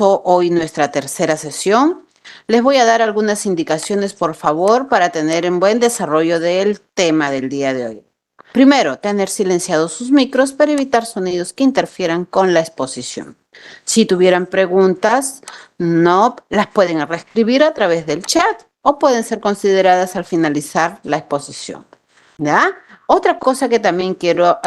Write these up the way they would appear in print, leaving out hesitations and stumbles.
hoy nuestra tercera sesión. Les voy a dar algunas indicaciones, por favor, para tener un buen desarrollo del tema del día de hoy. Primero, tener silenciados sus micros para evitar sonidos que interfieran con la exposición. Si tuvieran preguntas, no las pueden reescribir a través del chat o pueden ser consideradas al finalizar la exposición. ¿Ya? Otra cosa que también quiero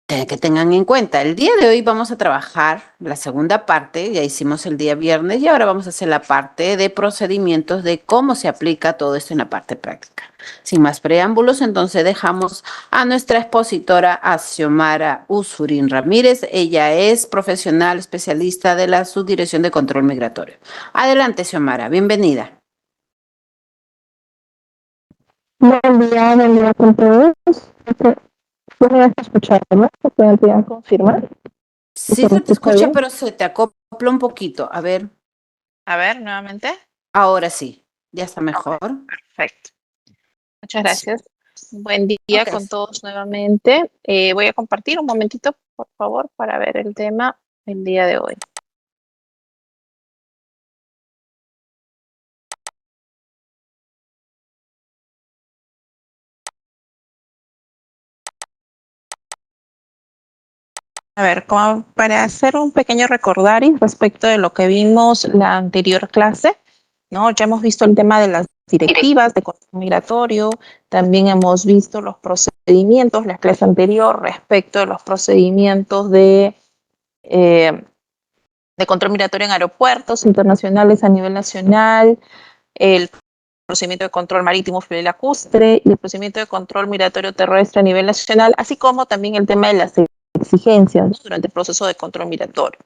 que tengan en cuenta, el día de hoy vamos a trabajar la segunda parte, ya hicimos el día viernes y ahora vamos a hacer la parte de procedimientos de cómo se aplica todo esto en la parte práctica. Sin más preámbulos, entonces dejamos a nuestra expositora, a Xiomara Usurín Ramírez. Ella es profesional especialista de la Subdirección de Control Migratorio. Adelante, Xiomara, bienvenida. Buen día con todos. ¿Tú me vas a escuchar, no? ¿Me pueden confirmar? Sí se te escucha, pero se te acopla un poquito. A ver, nuevamente. ahora sí, ya está mejor. Perfecto. Muchas gracias. Buen día con todos nuevamente. Voy a compartir un momentito, por favor, para ver el tema del día de hoy. A ver, como para hacer un pequeño recordaris respecto de lo que vimos la anterior clase, ¿no? Ya hemos visto el tema de las directivas de control migratorio, también hemos visto los procedimientos, la clase anterior, respecto de los procedimientos de control migratorio en aeropuertos internacionales a nivel nacional, el procedimiento de control marítimo fluvial y lacustre y el procedimiento de control migratorio terrestre a nivel nacional, así como también el tema de las exigencias, ¿no? Durante el proceso de control migratorio.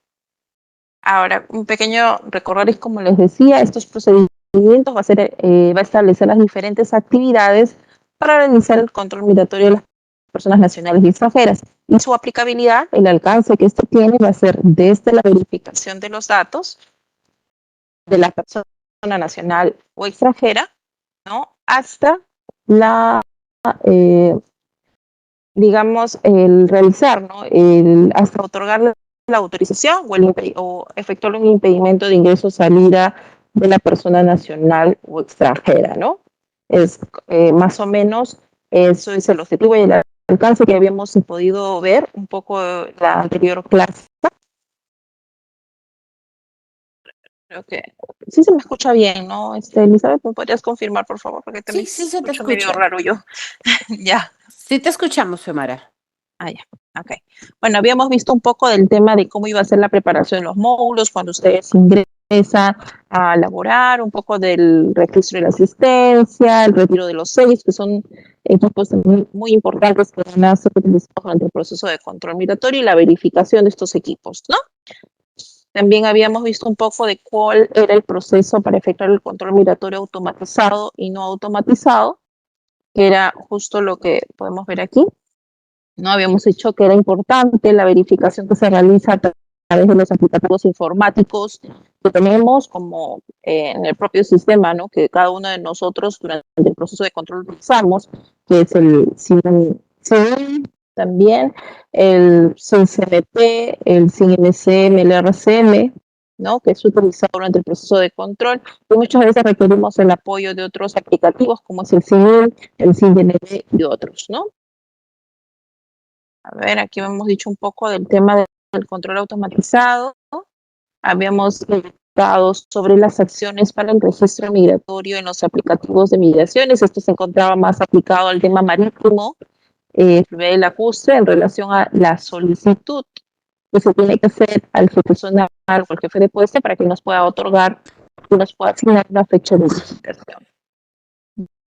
Ahora, un pequeño recorrido, como les decía, estos procedimientos va a establecer las diferentes actividades para realizar el control migratorio de las personas nacionales y extranjeras. Y su aplicabilidad, el alcance que esto tiene, va a ser desde la verificación de los datos de la persona nacional o extranjera, ¿no? Hasta la digamos, el realizar, ¿no? Hasta otorgarle la autorización o efectuar un impedimento de ingreso o salida de la persona nacional o extranjera, ¿no? Es más o menos eso es el objetivo y el alcance que habíamos podido ver un poco la anterior clase. Creo que sí se me escucha bien, ¿no? Elizabeth, ¿me podrías confirmar, por favor? Porque también sí se te escucha medio raro yo. Ya. Sí te escuchamos, Xiomara. Ya, ok. Bueno, habíamos visto un poco del tema de cómo iba a ser la preparación de los módulos cuando ustedes ingresan a laborar, un poco del registro de la asistencia, el retiro de los sellos, que son equipos muy importantes que van a ser utilizados durante el proceso de control migratorio y la verificación de estos equipos, ¿no? También habíamos visto un poco de cuál era el proceso para efectuar el control migratorio automatizado y no automatizado, que era justo lo que podemos ver aquí. No habíamos dicho que era importante la verificación que se realiza a través de los aplicativos informáticos que tenemos, como en el propio sistema, ¿no? Que cada uno de nosotros durante el proceso de control utilizamos, que es el CIN, también el CIN-CMP, el CIN-MCM, el RCM, ¿no? Que es utilizado durante el proceso de control, y muchas veces requerimos el apoyo de otros aplicativos como es el CIN, el CIN-DNB y otros, ¿no? A ver, aquí hemos dicho un poco del tema del control automatizado. Habíamos hablado sobre las acciones para el registro migratorio en los aplicativos de migraciones. Esto se encontraba más aplicado al tema marítimo, fluvial y lacustre, en relación a la solicitud que se tiene que hacer al jefe zonal o al jefe de puesto para que nos pueda otorgar, que nos pueda asignar una fecha de licitación,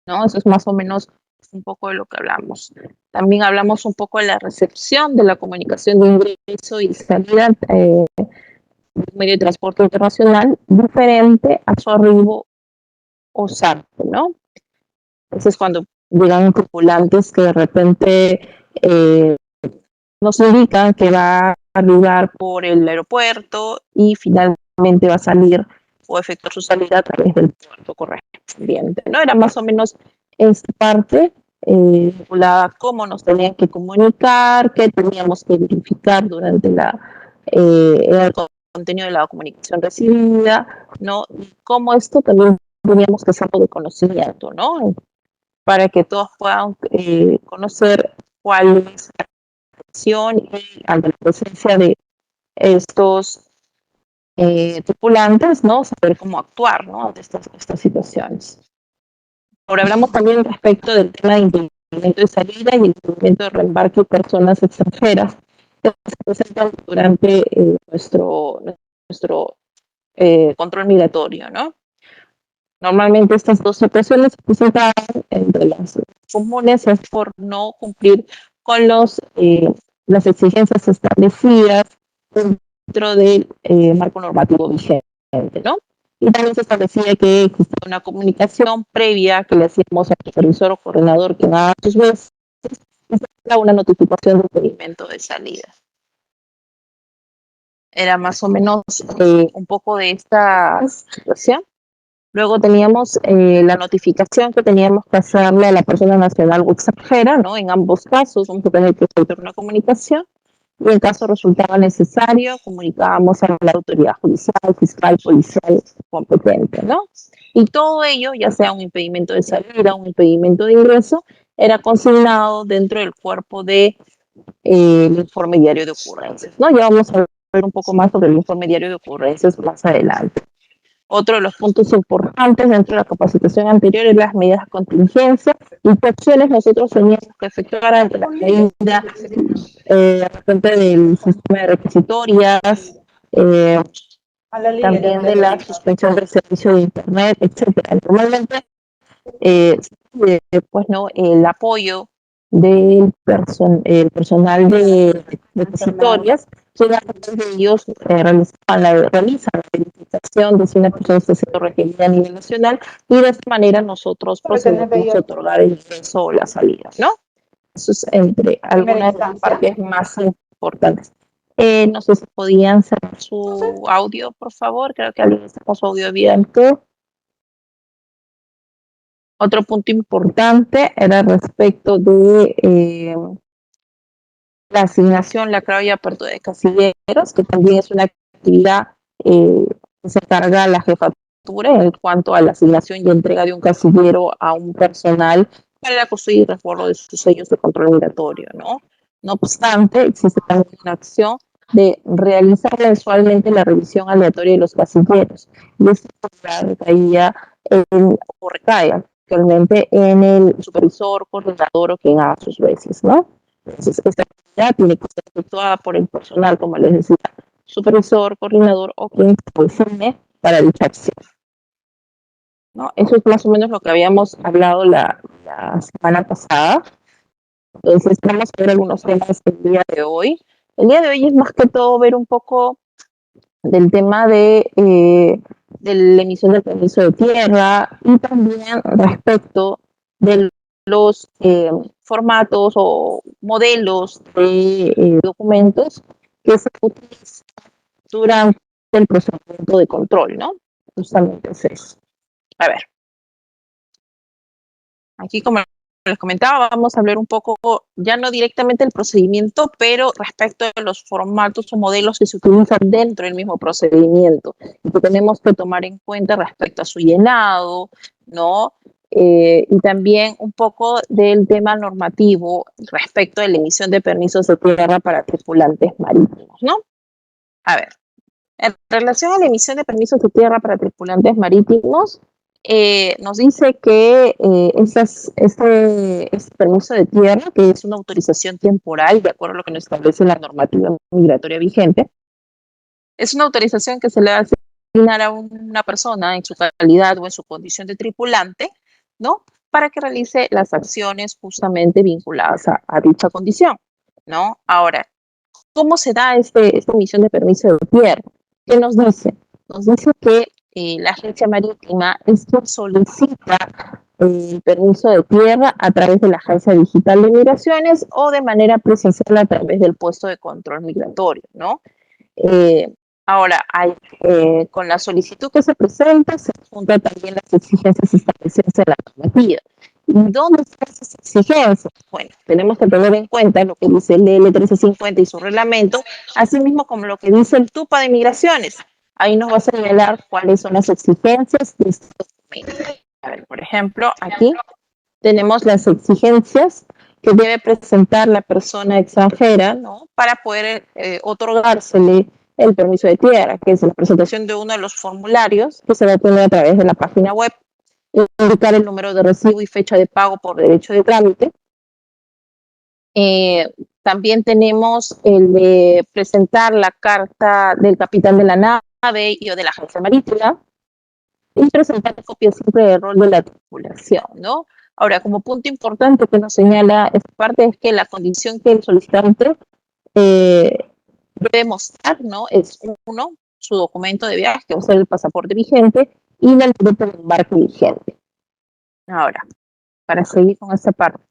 ¿no? Eso es más o menos un poco de lo que hablamos. También hablamos un poco de la recepción de la comunicación de ingreso y salida de un medio de transporte internacional diferente a su arribo o salto, ¿no? Entonces, es cuando llegan tripulantes que de repente nos indican que va a arribar por el aeropuerto y finalmente va a salir o efectuar su salida a través del puerto correspondiente, ¿no? Era más o menos esta parte vinculada cómo nos tenían que comunicar, qué teníamos que verificar durante el contenido de la comunicación recibida, ¿no? Y cómo esto también teníamos que hacerlo de conocimiento, ¿no? Para que todos puedan conocer cuál es la acción y ante la presencia de estos tripulantes, ¿no? Saber cómo actuar, ¿no? Ante estas situaciones. Ahora hablamos también respecto del tema de impedimento de salida y el impedimento de reembarque de personas extranjeras que se presentan durante nuestro control migratorio, ¿no? Normalmente estas dos situaciones se presentan entre las comunes es por no cumplir con las exigencias establecidas dentro del marco normativo vigente, ¿no? Y también se establecía que existía una comunicación previa que le hacíamos al supervisor o coordinador que haga sus veces y se hacía una notificación de impedimento de salida. Era más o menos un poco de esta situación. Luego teníamos la notificación que teníamos que hacerle a la persona nacional o extranjera, ¿no? En ambos casos vamos a tener que hacer una comunicación y en caso resultaba necesario comunicábamos a la autoridad judicial, fiscal, policial competente, ¿no? Y todo ello, ya sea un impedimento de salida, un impedimento de ingreso, era consignado dentro del cuerpo de el informe diario de ocurrencias, ¿no? Ya vamos a ver un poco más sobre el informe diario de ocurrencias más adelante. Otro de los puntos importantes dentro de la capacitación anterior es las medidas de contingencia y qué acciones nosotros teníamos que efectuar ante la caída de repente del sistema de requisitorias, también de la suspensión del servicio de internet, etcétera. Normalmente pues no el apoyo del el personal de requisitorias, quienes de ellos realizan la verificación de si una persona está siendo requerida a nivel nacional y de esta manera nosotros procedemos a otorgar el ingreso o la salida, ¿no? Eso es entre algunas de las partes más importantes. No sé si podían cerrar su audio, por favor. Creo que alguien está con su audio abierto. Otro punto importante era respecto de la asignación, la clave y apertura de casilleros, que también es una actividad que se encarga la jefatura en cuanto a la asignación y entrega de un casillero a un personal para la custodia y resguardo de sus sellos de control migratorio, ¿no? No obstante, existe también una acción de realizar mensualmente la revisión aleatoria de los casilleros. Y esto recaía o recae actualmente en el supervisor, coordinador o quien haga sus veces, ¿no? Entonces, esta actividad tiene que ser efectuada por el personal, como les decía, supervisor, coordinador o quien se designe para dicha acción, ¿no? Eso es más o menos lo que habíamos hablado la semana pasada. Entonces, vamos a ver algunos temas el día de hoy. El día de hoy es más que todo ver un poco del tema de la emisión del permiso de tierra y también respecto de los formatos o modelos de documentos que se utilizan durante el procedimiento de control, ¿no? Justamente es eso. A ver. Aquí, como les comentaba, vamos a hablar un poco, ya no directamente del procedimiento, pero respecto de los formatos o modelos que se utilizan dentro del mismo procedimiento y que tenemos que tomar en cuenta respecto a su llenado, ¿no? Y también un poco del tema normativo respecto de la emisión de permisos de tierra para tripulantes marítimos, ¿no? A ver, en relación a la emisión de permisos de tierra para tripulantes marítimos, nos dice que este permiso de tierra, que es una autorización temporal, de acuerdo a lo que nos establece la normativa migratoria vigente, es una autorización que se le va a asignar a una persona en su calidad o en su condición de tripulante, ¿no? Para que realice las acciones justamente vinculadas a dicha condición, ¿no? Ahora, ¿cómo se da esta emisión de permiso de tierra? ¿Qué nos dice? Nos dice que la agencia marítima es quien solicita el permiso de tierra a través de la agencia digital de migraciones o de manera presencial a través del puesto de control migratorio, ¿no? Ahora, con la solicitud que se presenta, se juntan también las exigencias establecidas en la normativa. ¿Y dónde están esas exigencias? Bueno, tenemos que tener en cuenta lo que dice el DL 1350 y su reglamento, así mismo como lo que dice el TUPA de Migraciones. Ahí nos va a señalar cuáles son las exigencias de estos documentos. A ver, por ejemplo, aquí tenemos las exigencias que debe presentar la persona extranjera, ¿no? Para poder otorgársele el permiso de tierra, que es la presentación de uno de los formularios que se va a poner a través de la página web, indicar el número de recibo y fecha de pago por derecho de trámite. También tenemos el de presentar la carta del capitán de la nave y o de la agencia marítima y presentar copias siempre del rol de la tripulación, ¿no? Ahora, como punto importante que nos señala esta parte es que la condición que el solicitante debe mostrar, ¿no? Es uno, su documento de viaje, que va a ser el pasaporte vigente, y la libreta de embarque vigente. Ahora, para seguir con esta parte.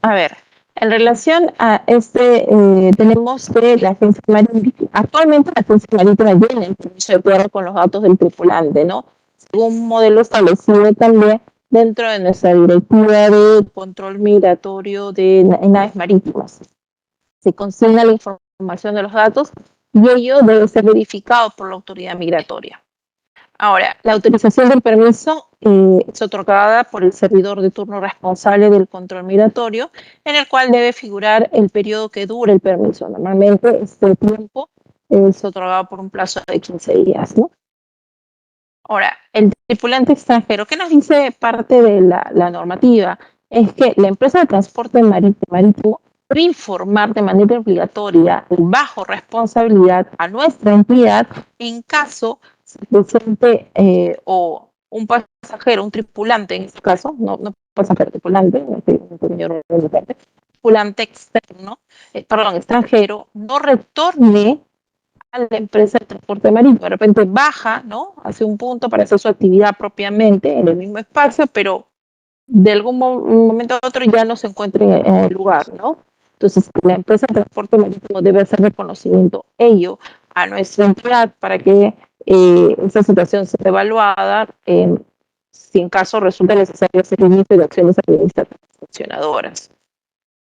A ver, en relación a tenemos que la agencia marítima, actualmente la agencia marítima tiene el permiso de tierra con los datos del tripulante, ¿no? Según un modelo establecido también dentro de nuestra directiva de control migratorio de naves marítimas. Se consigna la información de los datos y ello debe ser verificado por la autoridad migratoria. Ahora, la autorización del permiso es otorgada por el servidor de turno responsable del control migratorio, en el cual debe figurar el periodo que dure el permiso. Normalmente este tiempo es otorgado por un plazo de 15 días, ¿no? Ahora, el tripulante extranjero, ¿qué nos dice parte de la normativa? Es que la empresa de transporte marítimo debe informar de manera obligatoria y bajo responsabilidad a nuestra entidad en caso se presente o un pasajero, un tripulante en este caso, no pasajero, tripulante, tripulante externo, extranjero, no retorne a la empresa de transporte marítimo. De repente baja, ¿no? Hace un punto para hacer su actividad propiamente en el mismo espacio, pero de algún momento a otro ya no se encuentra en el lugar, ¿no? Entonces, la empresa de transporte marítimo debe hacer reconocimiento ello a nuestra entidad para que esta situación sea evaluada si en caso resulta necesario hacer inicio de acciones administrativas sancionadoras.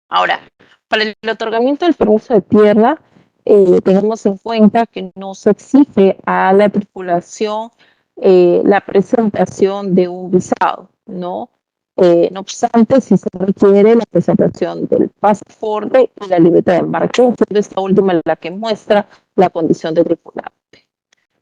Ahora, para el otorgamiento del permiso de tierra, tengamos en cuenta que no se exige a la tripulación la presentación de un visado, ¿no? No obstante, si se requiere la presentación del pasaporte y la libreta de embarque, siendo esta última la que muestra la condición de tripulante,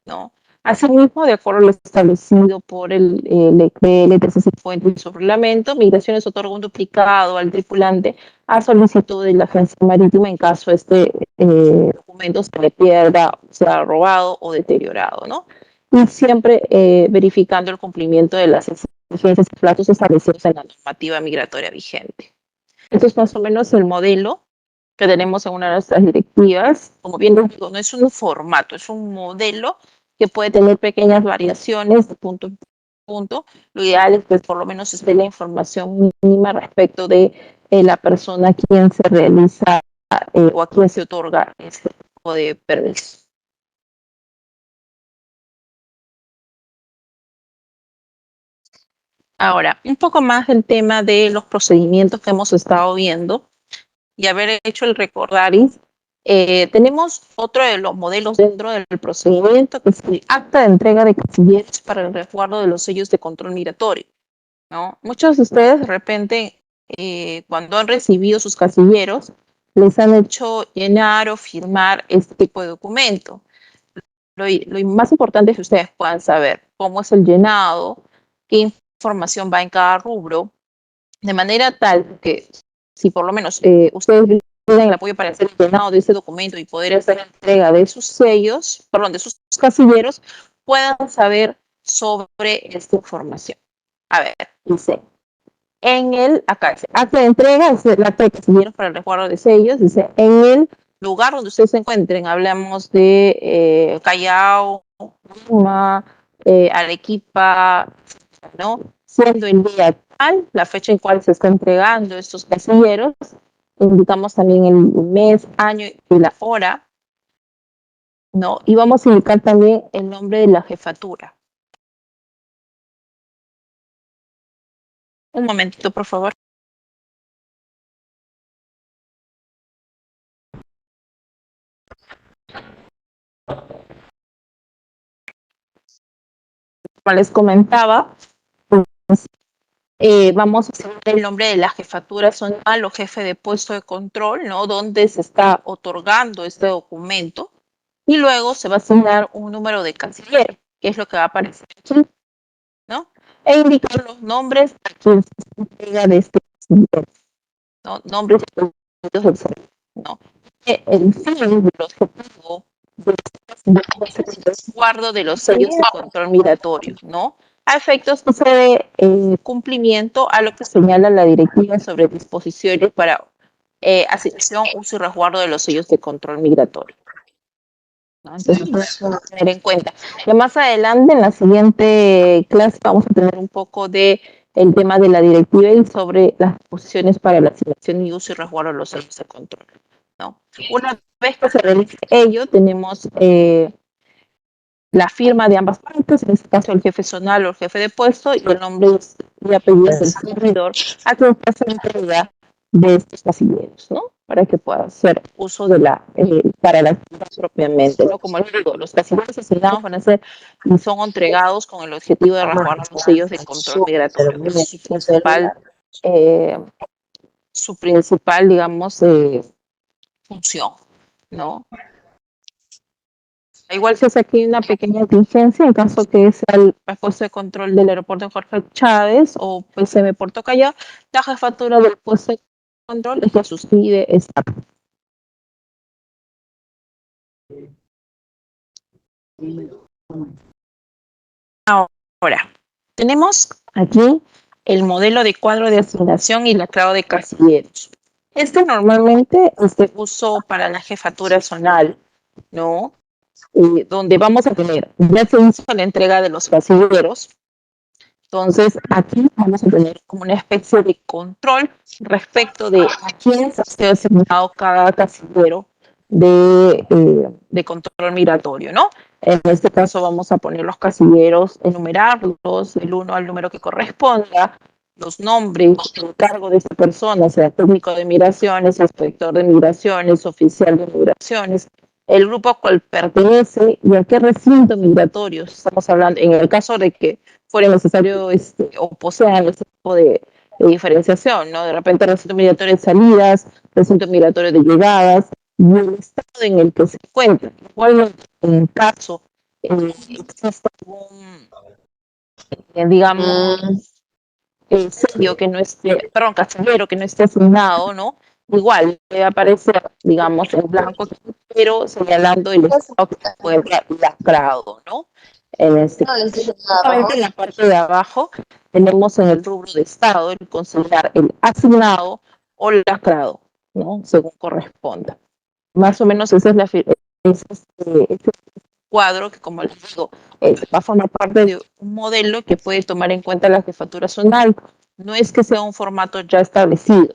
¿no? Asimismo, de acuerdo a lo establecido por el ECL 1350 y su reglamento, Migraciones otorga un duplicado al tripulante a solicitud de la agencia marítima en caso este documento se le pierda, sea robado o deteriorado, ¿no? Y siempre verificando el cumplimiento de las exigencias y plazos establecidos en la normativa migratoria vigente. Esto es más o menos el modelo que tenemos en una de nuestras directivas. Como bien les digo, no es un formato, es un modelo que puede tener pequeñas variaciones de punto en punto. Lo ideal es que por lo menos esté la información mínima respecto de la persona a quien se realiza o a quien se otorga este tipo de permiso. Ahora, un poco más del tema de los procedimientos que hemos estado viendo y haber hecho el recordaris. Tenemos otro de los modelos dentro del procedimiento, que es el acta de entrega de casilleros para el resguardo de los sellos de control migratorio, ¿no? Muchos de ustedes de repente, cuando han recibido sus casilleros, les han hecho llenar o firmar este tipo de documento. Lo más importante es que ustedes puedan saber cómo es el llenado, qué información va en cada rubro, de manera tal que si por lo menos ustedes tienen el apoyo para hacer el llenado de este documento y poder hacer la entrega de sus sellos, perdón, de sus casilleros, puedan saber sobre esta información. A ver, dice, acá dice, acta de entrega, es el acta de casilleros para el resguardo de sellos, dice, en el lugar donde ustedes se encuentren, hablamos de Callao, Lima, Arequipa, ¿no? Siendo el día tal, la fecha en cual se está entregando estos casilleros, indicamos también el mes, año y la hora. ¿no? Y vamos a indicar también el nombre de la jefatura. Un momentito, por favor. Como les comentaba, pues, vamos a hacer el nombre de la jefatura zonal o jefe de puesto de control, ¿no? Donde se está otorgando este documento. Y luego se va a asignar un número de casillero, que es lo que va a aparecer aquí, ¿no? E indicar los nombres a quien se entrega de este casillero, ¿no? Nombres del servicio, ¿no? El fin del objetivo de este casillero es el resguardo de los sellos de control migratorio, ¿no? A efectos que se dé cumplimiento a lo que señala la directiva sobre disposiciones para asignación, uso y resguardo de los sellos de control migratorio, ¿no? Entonces, vamos a tener en cuenta. Ya más adelante, en la siguiente clase, vamos a tener un poco de el tema de la directiva y sobre las disposiciones para la asignación y uso y resguardo de los sellos de control, ¿no? Una vez que se realice ello, tenemos la firma de ambas partes, en este caso el jefe zonal o el jefe de puesto, y el nombre y apellidos del servidor a quien se hace entrega de estos casilleros, ¿no? Para que pueda hacer uso de para la actividad propiamente, ¿no? Como les digo, los casilleros asignados van a ser y son entregados con el objetivo de resguardar los sellos de control migratorio, que es su principal, digamos, función, ¿no? Igual se hace aquí una pequeña contingencia en caso que sea el puesto de control del aeropuerto Jorge Chávez o PSM Puerto Callao, la jefatura del puesto de control es que suscribe esta. Ahora, tenemos aquí el modelo de cuadro de asignación y lacrado de casilleros. Este normalmente es de uso para la jefatura zonal, ¿no? Donde vamos a tener, ya se hizo la entrega de los casilleros. Entonces, aquí vamos a tener como una especie de control respecto de a quién se ha asignado cada casillero de control migratorio, ¿no? En este caso vamos a poner los casilleros, enumerarlos del 1 al número que corresponda, los nombres, el cargo de esa persona, sea técnico de migraciones, inspector de migraciones, oficial de migraciones, el grupo al cual pertenece y a qué recinto migratorio estamos hablando, en el caso de que fuera necesario o posean ese tipo de diferenciación, ¿no? De repente recinto migratorio de salidas, recinto migratorio de llegadas, y el estado en el que se encuentra. Igual en caso exista algún, digamos, sello que no esté, perdón, casillero que no esté asignado, ¿no? Igual debe aparecer, digamos, en blanco, pero señalando el estado que se encuentra lacrado, ¿no? En este caso, en la parte de abajo tenemos en el rubro de estado el considerar el asignado o lacrado, ¿no? Según corresponda. Más o menos esa es este cuadro que, como les digo, va a formar parte de un modelo que puede tomar en cuenta la jefatura zonal. No es que sea un formato ya establecido,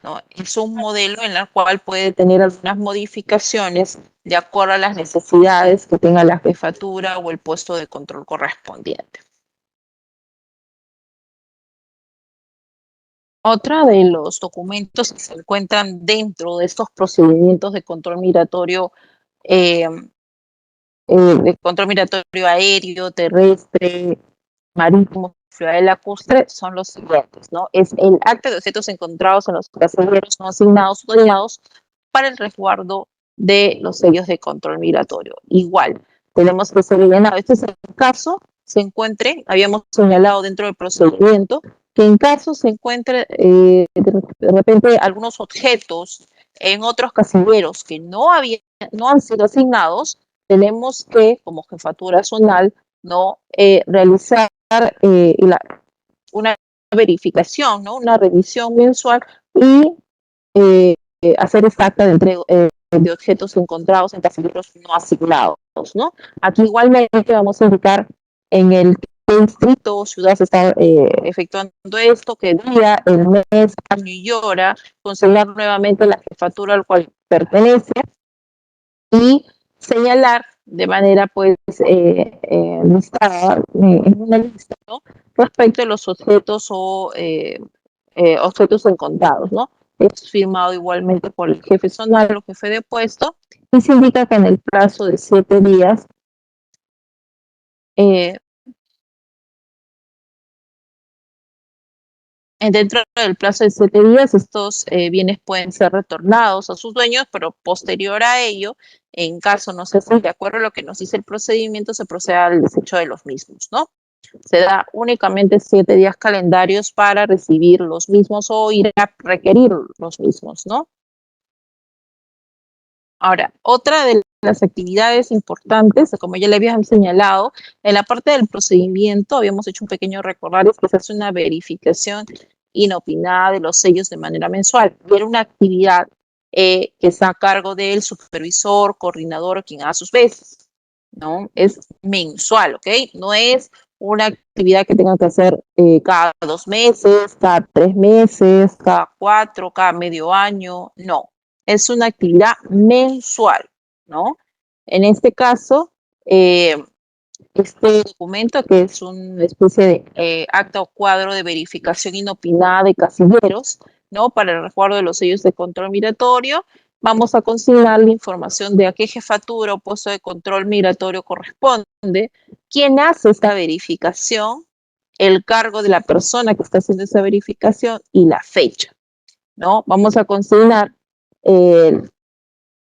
¿no? Es un modelo en el cual puede tener algunas modificaciones de acuerdo a las necesidades que tenga la jefatura o el puesto de control correspondiente. Otra de los documentos que se encuentran dentro de estos procedimientos de control migratorio de control migratorio aéreo, terrestre, marítimo, ciudad lacustre, son los siguientes, ¿no? Es el acta de objetos encontrados en los casilleros no asignados o dañados para el resguardo de los sellos de control migratorio. Igual, tenemos que ser rellenado. Este es el caso, se encuentre, habíamos señalado dentro del procedimiento, que en caso se encuentre de repente algunos objetos en otros casilleros que no han sido asignados, tenemos que, como jefatura zonal, ¿no? Realizar una verificación, ¿no? Una revisión mensual y hacer esta acta de entrega de objetos encontrados en casilleros no asignados, ¿no? Aquí igualmente vamos a indicar en el qué distrito o ciudad se está efectuando esto, qué día, el mes, año y hora, consignar nuevamente la jefatura al cual pertenece y señalar de manera pues listada en una lista, ¿no? Respecto a los objetos o objetos encontrados, ¿no? Es firmado igualmente por el jefe zonal o jefe de puesto y se indica que en el plazo de 7 días eh, dentro del plazo de 7 días, estos bienes pueden ser retornados a sus dueños, pero posterior a ello, en caso no se hace de acuerdo a lo que nos dice el procedimiento, se procede al desecho de los mismos, ¿no? Se da únicamente 7 días calendarios para recibir los mismos o ir a requerir los mismos, ¿no? Ahora, otra de las actividades importantes, como ya le habían señalado, en la parte del procedimiento habíamos hecho un pequeño recordar, es que se hace una verificación inopinada de los sellos de manera mensual. Y era una actividad que está a cargo del supervisor, coordinador o quien haga sus veces, ¿no? Es mensual, ¿ok? No es una actividad que tengan que hacer cada 2 meses, cada 3 meses, cada 4, cada medio año, no. Es una actividad mensual, ¿no? En este caso, este documento, que es una especie de acta o cuadro de verificación inopinada de casilleros, ¿no? Para el resguardo de los sellos de control migratorio, vamos a consignar la información de a qué jefatura o puesto de control migratorio corresponde, quién hace esta verificación, el cargo de la persona que está haciendo esa verificación y la fecha, ¿no? Vamos a consignar el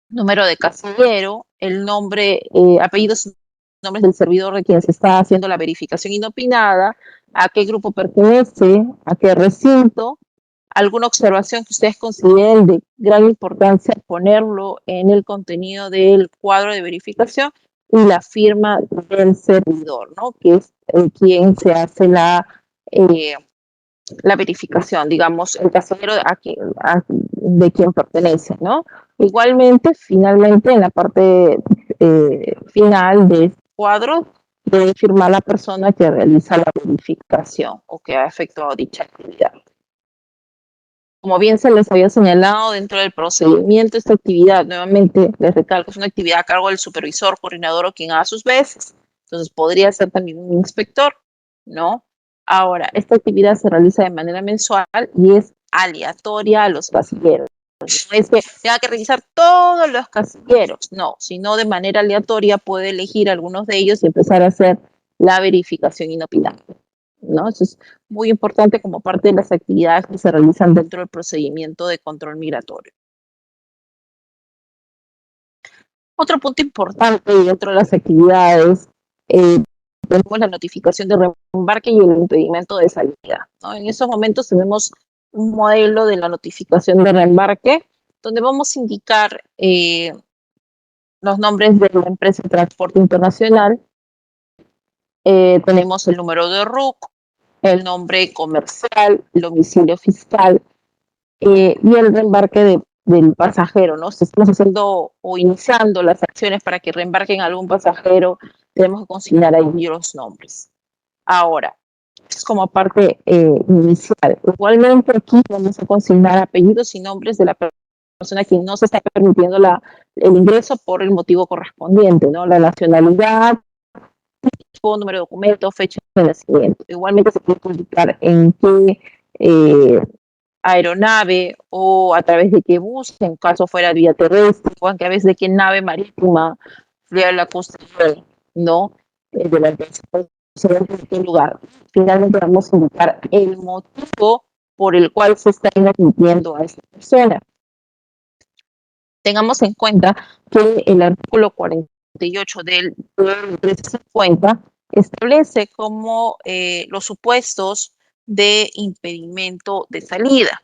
número de casillero, el nombre, apellidos y nombres del servidor de quien se está haciendo la verificación inopinada, a qué grupo pertenece, a qué recinto, alguna observación que ustedes consideren de gran importancia, ponerlo en el contenido del cuadro de verificación y la firma del servidor, ¿no? Que es quien se hace la verificación, digamos, el casillero de quien pertenece, ¿no? Igualmente, finalmente, en la parte final del cuadro, debe firmar la persona que realiza la verificación o que ha efectuado dicha actividad. Como bien se les había señalado dentro del procedimiento, esta actividad, nuevamente les recalco, es una actividad a cargo del supervisor, coordinador o quien haga sus veces. Entonces, podría ser también un inspector, ¿no? Ahora, esta actividad se realiza de manera mensual y es aleatoria a los casilleros. No es que tenga que revisar todos los casilleros, no, sino de manera aleatoria puede elegir algunos de ellos y empezar a hacer la verificación inopinada, ¿no? Eso es muy importante como parte de las actividades que se realizan dentro del procedimiento de control migratorio. Otro punto importante dentro de las actividades, tenemos la notificación de reembarque y el impedimento de salida, ¿no? En esos momentos tenemos un modelo de la notificación de reembarque donde vamos a indicar los nombres de la empresa de transporte internacional, tenemos el número de RUC, el nombre comercial, el domicilio fiscal y el reembarque del pasajero, ¿no? Si estamos haciendo o iniciando las acciones para que reembarquen algún pasajero, tenemos que consignar ahí los nombres. Ahora, es como parte inicial. Igualmente aquí vamos a consignar apellidos y nombres de la persona a quien no se está permitiendo el ingreso por el motivo correspondiente, ¿no? La nacionalidad, tipo, número de documento, fecha de nacimiento. Igualmente se puede indicar en qué aeronave o a través de qué bus, en caso fuera vía terrestre, o a través de qué nave marítima fría la costa, ¿no? De la empresa, en qué lugar. Finalmente vamos a indicar el motivo por el cual se está admitiendo a esta persona. Tengamos en cuenta que el artículo 48 del 350 establece como los supuestos de impedimento de salida.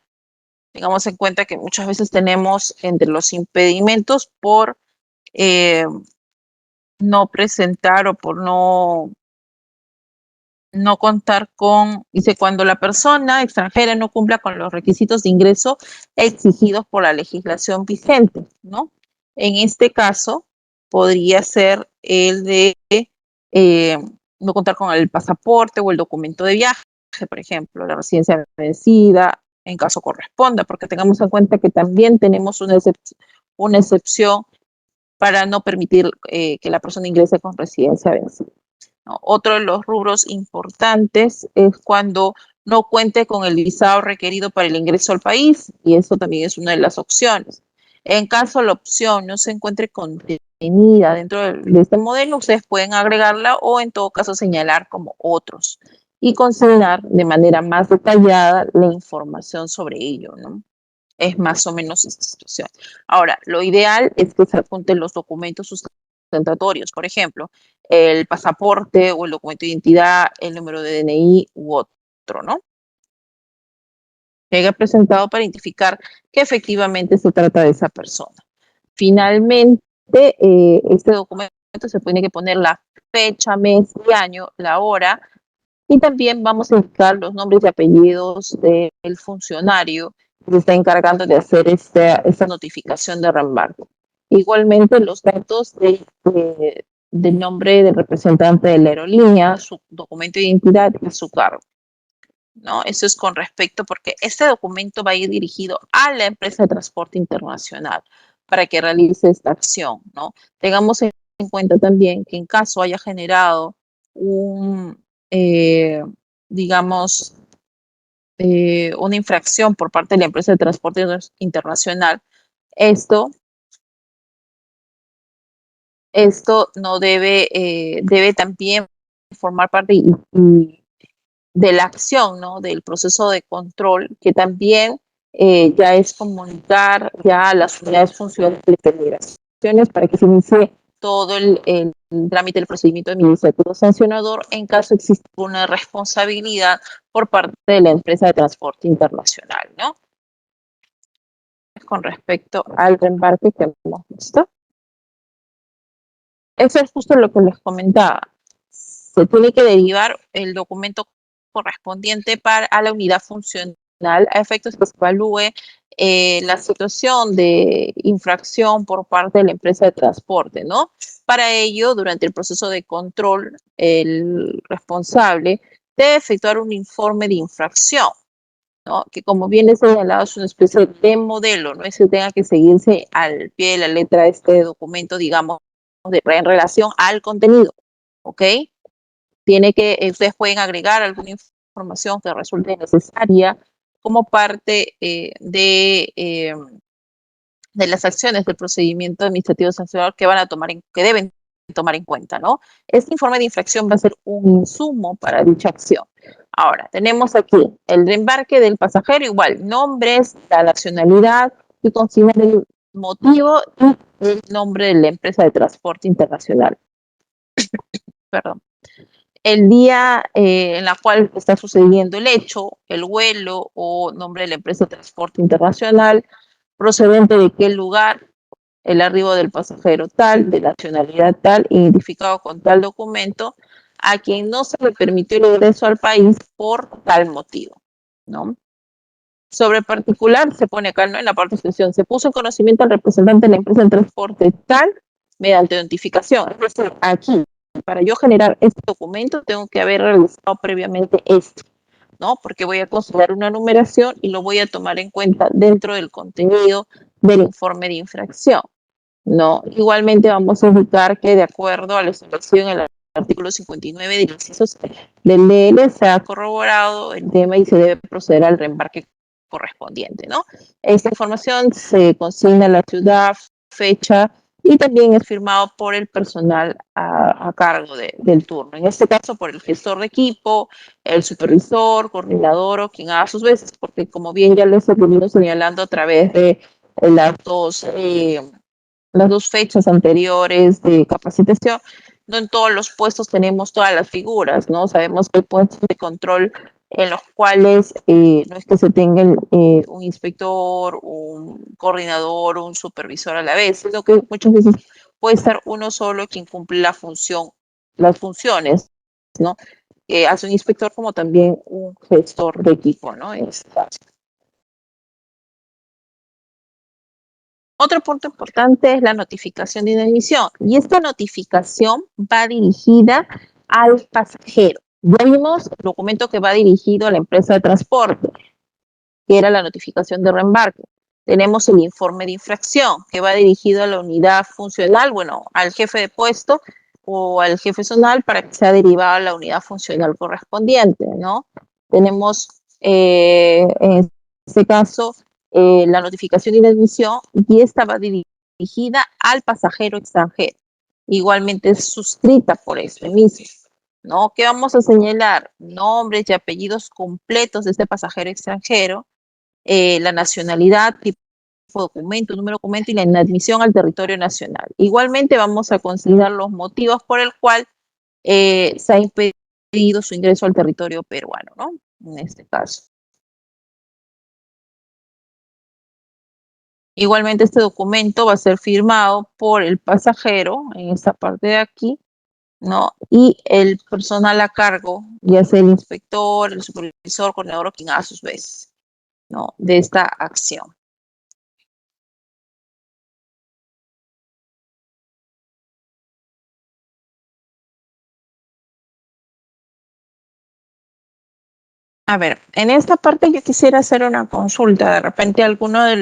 Tengamos en cuenta que muchas veces tenemos entre los impedimentos por no presentar o por no contar con, dice, cuando la persona extranjera no cumpla con los requisitos de ingreso exigidos por la legislación vigente, ¿no? En este caso, podría ser el de no contar con el pasaporte o el documento de viaje, por ejemplo, la residencia vencida, en caso corresponda, porque tengamos en cuenta que también tenemos una excepción para no permitir que la persona ingrese con residencia vencida, ¿no? Otro de los rubros importantes es cuando no cuente con el visado requerido para el ingreso al país, y eso también es una de las opciones. En caso la opción no se encuentre contenida dentro de este modelo, ustedes pueden agregarla o en todo caso señalar como otros y consignar de manera más detallada la información sobre ello, ¿no? Es más o menos esta situación. Ahora, lo ideal es que se adjunten los documentos sustentatorios, por ejemplo, el pasaporte o el documento de identidad, el número de DNI u otro, ¿no? Que haya presentado para identificar que efectivamente se trata de esa persona. Finalmente, este documento se tiene que poner la fecha, mes y año, la hora, y también vamos a indicar los nombres y apellidos del funcionario que se está encargando de hacer esta notificación de reembarco. Igualmente, los datos del nombre del representante de la aerolínea, su documento de identidad y su cargo, ¿no? Eso es con respecto, porque este documento va a ir dirigido a la empresa de transporte internacional para que realice esta acción, ¿no? Tengamos en cuenta también que en caso haya generado un, digamos, una infracción por parte de la empresa de transporte internacional, esto no debe también formar parte de la acción, ¿no? Del proceso de control, que también ya es comunicar ya a las unidades funcionales de federaciones para que se inicie todo el trámite del procedimiento administrativo sancionador en caso exista una responsabilidad por parte de la empresa de transporte internacional, ¿no? Con respecto al reembarque que hemos visto. Eso es justo lo que les comentaba. Se tiene que derivar el documento correspondiente a la unidad funcional a efectos que se evalúe la situación de infracción por parte de la empresa de transporte, ¿no? Para ello, durante el proceso de control, el responsable debe efectuar un informe de infracción, ¿no? Que como bien es señalado es una especie de modelo, no es que tenga que seguirse al pie de la letra este documento, digamos, en relación al contenido, ¿ok? Ustedes pueden agregar alguna información que resulte necesaria como parte de las acciones del procedimiento administrativo sancionador que que deben tomar en cuenta, ¿no? Este informe de infracción va a ser un insumo para dicha acción. Ahora, tenemos aquí el reembarque del pasajero, igual, nombres, la nacionalidad y consignar el motivo y el nombre de la empresa de transporte internacional. Perdón. El día en la cual está sucediendo el hecho, el vuelo o nombre de la empresa de transporte internacional, procedente de qué lugar, el arribo del pasajero tal, de nacionalidad tal, identificado con tal documento, a quien no se le permitió el ingreso al país por tal motivo, ¿no? Sobre particular, se pone acá, ¿no? En la parte de extensión, se puso en conocimiento al representante de la empresa de transporte tal mediante notificación. Es decir, aquí, para yo generar este documento, tengo que haber realizado previamente esto, ¿no? Porque voy a considerar una numeración y lo voy a tomar en cuenta dentro del contenido del informe de infracción, ¿no? Igualmente vamos a indicar que de acuerdo a la establecido en el artículo 59 del inciso del DL se ha corroborado el tema y se debe proceder al reembarque correspondiente, ¿no? Esta información se consigna en la ciudad, fecha y también es firmado por el personal a cargo del turno. En este caso, por el gestor de equipo, el supervisor, coordinador o quien haga sus veces, porque como bien ya les he venido señalando a través de las dos fechas anteriores de capacitación, no en todos los puestos tenemos todas las figuras, ¿no? Sabemos que hay puestos de control en los cuales no es que se tenga un inspector, un coordinador, un supervisor a la vez, sino que muchas veces puede estar uno solo quien cumple las funciones, ¿no? Hace un inspector como también un gestor de equipo, ¿no? En este caso. Otro punto importante es la notificación de inadmisión, y esta notificación va dirigida al pasajero. Ya vimos el documento que va dirigido a la empresa de transporte, que era la notificación de reembarque. Tenemos el informe de infracción que va dirigido a la unidad funcional, bueno, al jefe de puesto o al jefe zonal para que sea derivado a la unidad funcional correspondiente, ¿no? Tenemos en este caso la notificación de inadmisión y esta va dirigida al pasajero extranjero. Igualmente es suscrita por este mismo, ¿no? ¿Qué vamos a señalar? Nombres y apellidos completos de este pasajero extranjero, la nacionalidad, tipo de documento, número de documento y la inadmisión al territorio nacional. Igualmente vamos a considerar los motivos por el cual se ha impedido su ingreso al territorio peruano, ¿no? En este caso. Igualmente este documento va a ser firmado por el pasajero en esta parte de aquí, ¿no? Y el personal a cargo, ya sea el inspector, el supervisor, coordinador o quien haga sus veces, ¿no? De esta acción. A ver, en esta parte yo quisiera hacer una consulta. De repente algunos de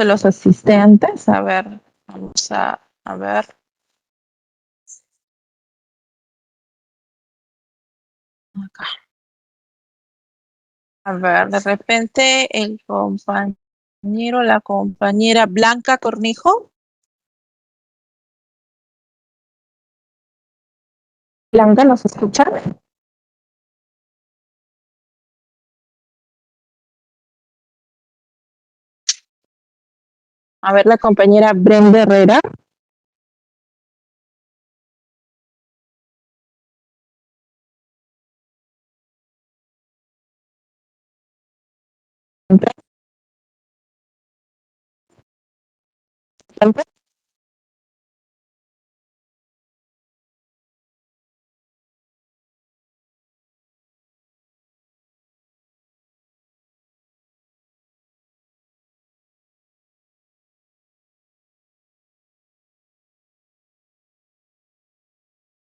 los asistentes, a ver, vamos a ver. Acá. A ver, de repente el compañero, la compañera Blanca Cornijo. Blanca, ¿nos escucha? A ver, la compañera Brenda Herrera.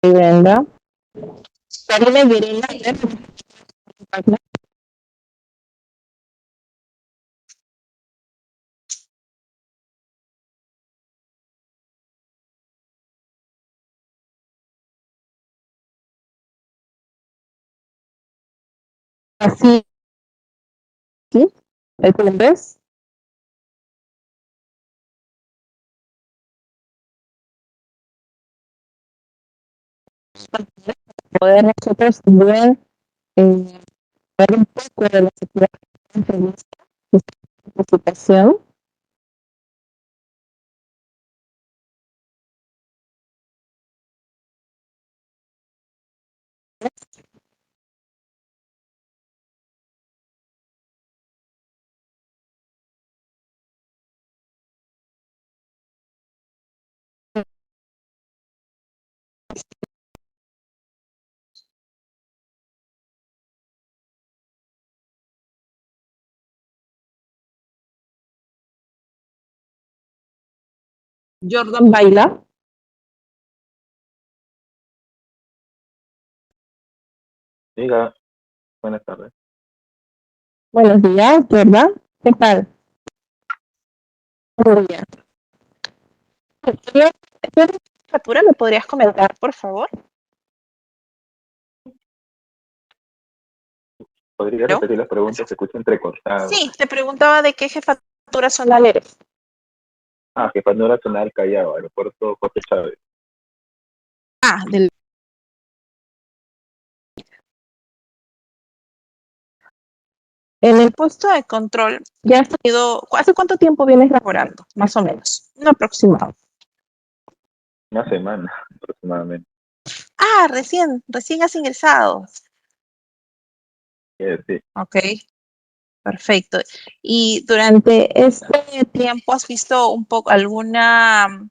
Brenda. Karina Guerena. Así, ¿sí? ¿El ves? Poder nosotros también ver un poco de la situación de esta situación. Jordan Baila. Diga, buenas tardes. Buenos días, Jordan. ¿Qué tal? Buenos días. ¿Qué factura me podrías comentar, por favor? ¿Podría ¿No? repetir las preguntas? Se escucha entrecortado. Sí, te preguntaba de qué jefatura zonal eres. Jefatura Zonal Callao, Aeropuerto José Chávez. Del... En el puesto de control, ya has tenido, ¿hace cuánto tiempo vienes laborando? Más o menos, un aproximado. Una semana aproximadamente. Recién has ingresado. Sí. Ok, perfecto. ¿Y durante este tiempo has visto un poco alguna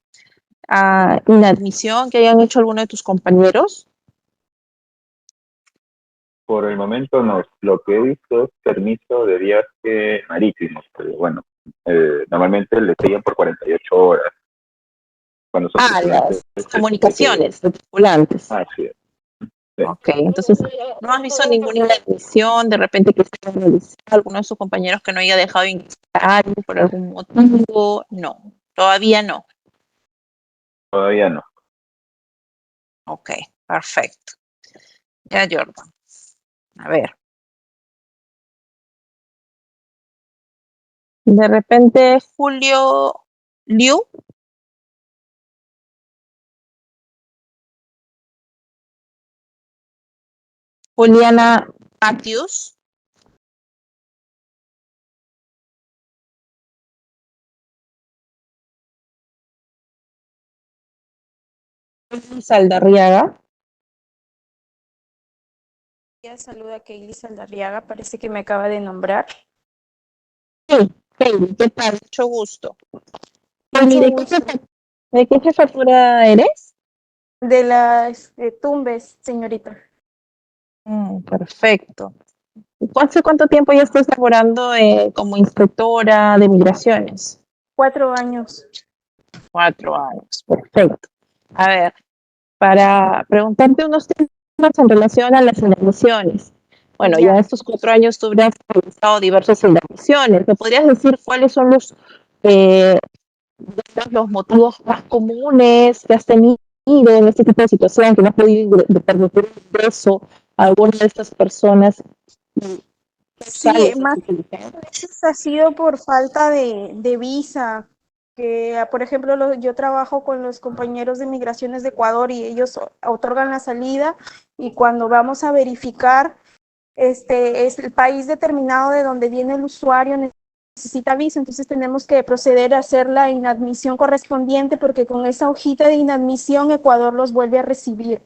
inadmisión que hayan hecho alguno de tus compañeros? Por el momento no. Lo que he visto es permiso de viaje marítimo. Pero bueno, normalmente le siguen por 48 horas. Cuando son tripulantes, Las comunicaciones de tripulantes. sí. Ok, entonces no has visto ninguna inadmisión, de repente que esté realizado alguno de sus compañeros que no haya dejado ingresar por algún motivo. No, todavía no. Todavía no. Ok, perfecto. Ya, Jordan. A ver. De repente, Julio Liu. Juliana Matthews. Saldarriaga. Saluda a Keili Saldarriaga, parece que me acaba de nombrar. Sí, Keili, ¿qué tal? Mucho gusto. Keili, Mucho gusto. ¿De qué jefatura eres? De las Tumbes, señorita. Perfecto. ¿Y hace cuánto tiempo ya estás laborando como inspectora de migraciones? 4 años. 4 años, perfecto. A ver, para preguntarte unos temas en relación a las inadmisiones. Bueno, ya Ya. estos 4 años tú habrás realizado diversas inadmisiones. ¿Me podrías decir cuáles son eh, los motivos más comunes que has tenido en este tipo de situación, que no has podido permitir el ingreso a alguna de estas personas? Sí, más veces ha sido por falta de visa, que por ejemplo yo trabajo con los compañeros de migraciones de Ecuador y ellos otorgan la salida y cuando vamos a verificar es el país determinado de donde viene el usuario necesita visa, entonces tenemos que proceder a hacer la inadmisión correspondiente porque con esa hojita de inadmisión Ecuador los vuelve a recibir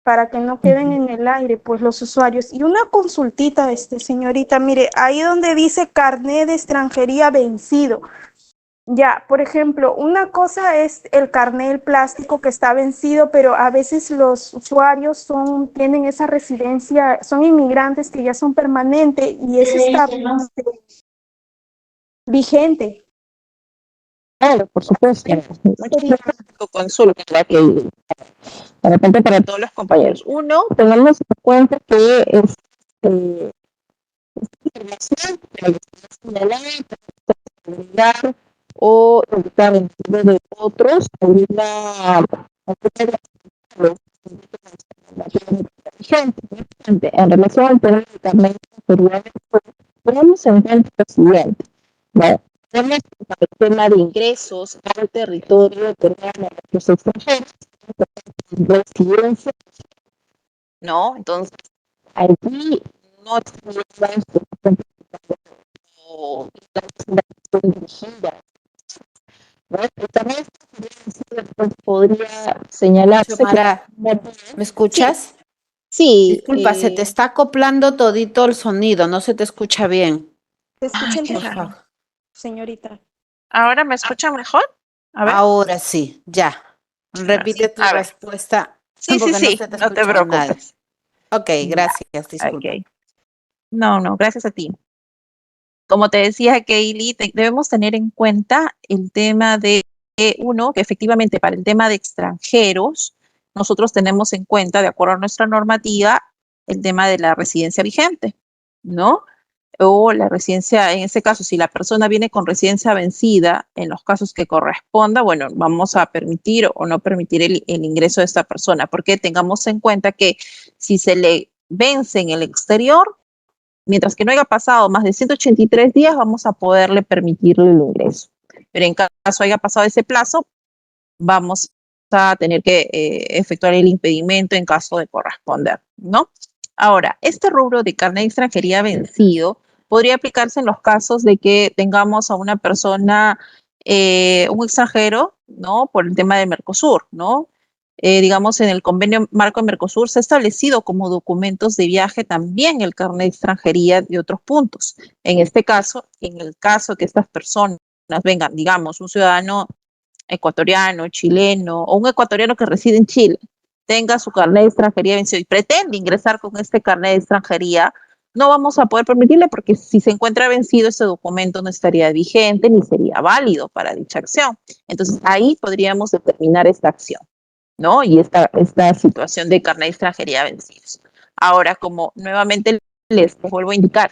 para que no queden en el aire, pues los usuarios. Y una consultita, señorita, mire, ahí donde dice carnet de extranjería vencido, ya, por ejemplo, una cosa es el carnet el plástico que está vencido, pero a veces los usuarios tienen esa residencia, son inmigrantes que ya son permanentes y eso está vigente. Claro, por supuesto. Consulta que de repente para todos los compañeros. Uno, tengamos en cuenta que esta información señalar o educar en de otros ayuda a gente. En relación al tema de carnet anterior, tenemos en cuenta lo siguiente, ¿no? Tenemos el tema de ingresos al territorio de los extranjeros, residencia, ¿no? Entonces, aquí no tenemos dirigida, ¿no? Pero también podría señalarse Xiomara, ¿me que escuchas? sí, Disculpa, se te está acoplando todito el sonido, no se te escucha bien. ¿Se escucha qué Por entonces, raro. favor. señorita? ¿Ahora me escucha mejor? A ver. Ahora sí, ya. Repite tu A ver. respuesta Sí, porque no sí, se te no te escucha nada. preocupes. Ok, Ya, gracias, disculpa. ok. No, gracias a ti. Como te decía, Kaylee, debemos tener en cuenta el tema de uno, que efectivamente para el tema de extranjeros, nosotros tenemos en cuenta, de acuerdo a nuestra normativa, el tema de la residencia vigente, ¿no? O la residencia, en ese caso, si la persona viene con residencia vencida, en los casos que corresponda, bueno, vamos a permitir o no permitir el ingreso de esta persona, porque tengamos en cuenta que si se le vence en el exterior, mientras que no haya pasado más de 183 días, vamos a poderle permitirle el ingreso. Pero en caso haya pasado ese plazo, vamos a tener que efectuar el impedimento en caso de corresponder, ¿no? Ahora, este rubro de carnet de extranjería vencido podría aplicarse en los casos de que tengamos a una persona, un extranjero, ¿no? Por el tema de Mercosur, ¿no? Digamos, en el convenio marco de Mercosur se ha establecido como documentos de viaje también el carnet de extranjería de otros puntos. En este caso, en el caso que estas personas vengan, digamos, un ciudadano ecuatoriano, chileno o un ecuatoriano que reside en Chile tenga su carnet de extranjería vencido y pretende ingresar con este carnet de extranjería, no vamos a poder permitirle porque si se encuentra vencido, ese documento no estaría vigente ni sería válido para dicha acción. Entonces, ahí podríamos determinar esta acción. ¿no? Y esta situación de carnet de extranjería vencidos. Ahora, como nuevamente les vuelvo a indicar,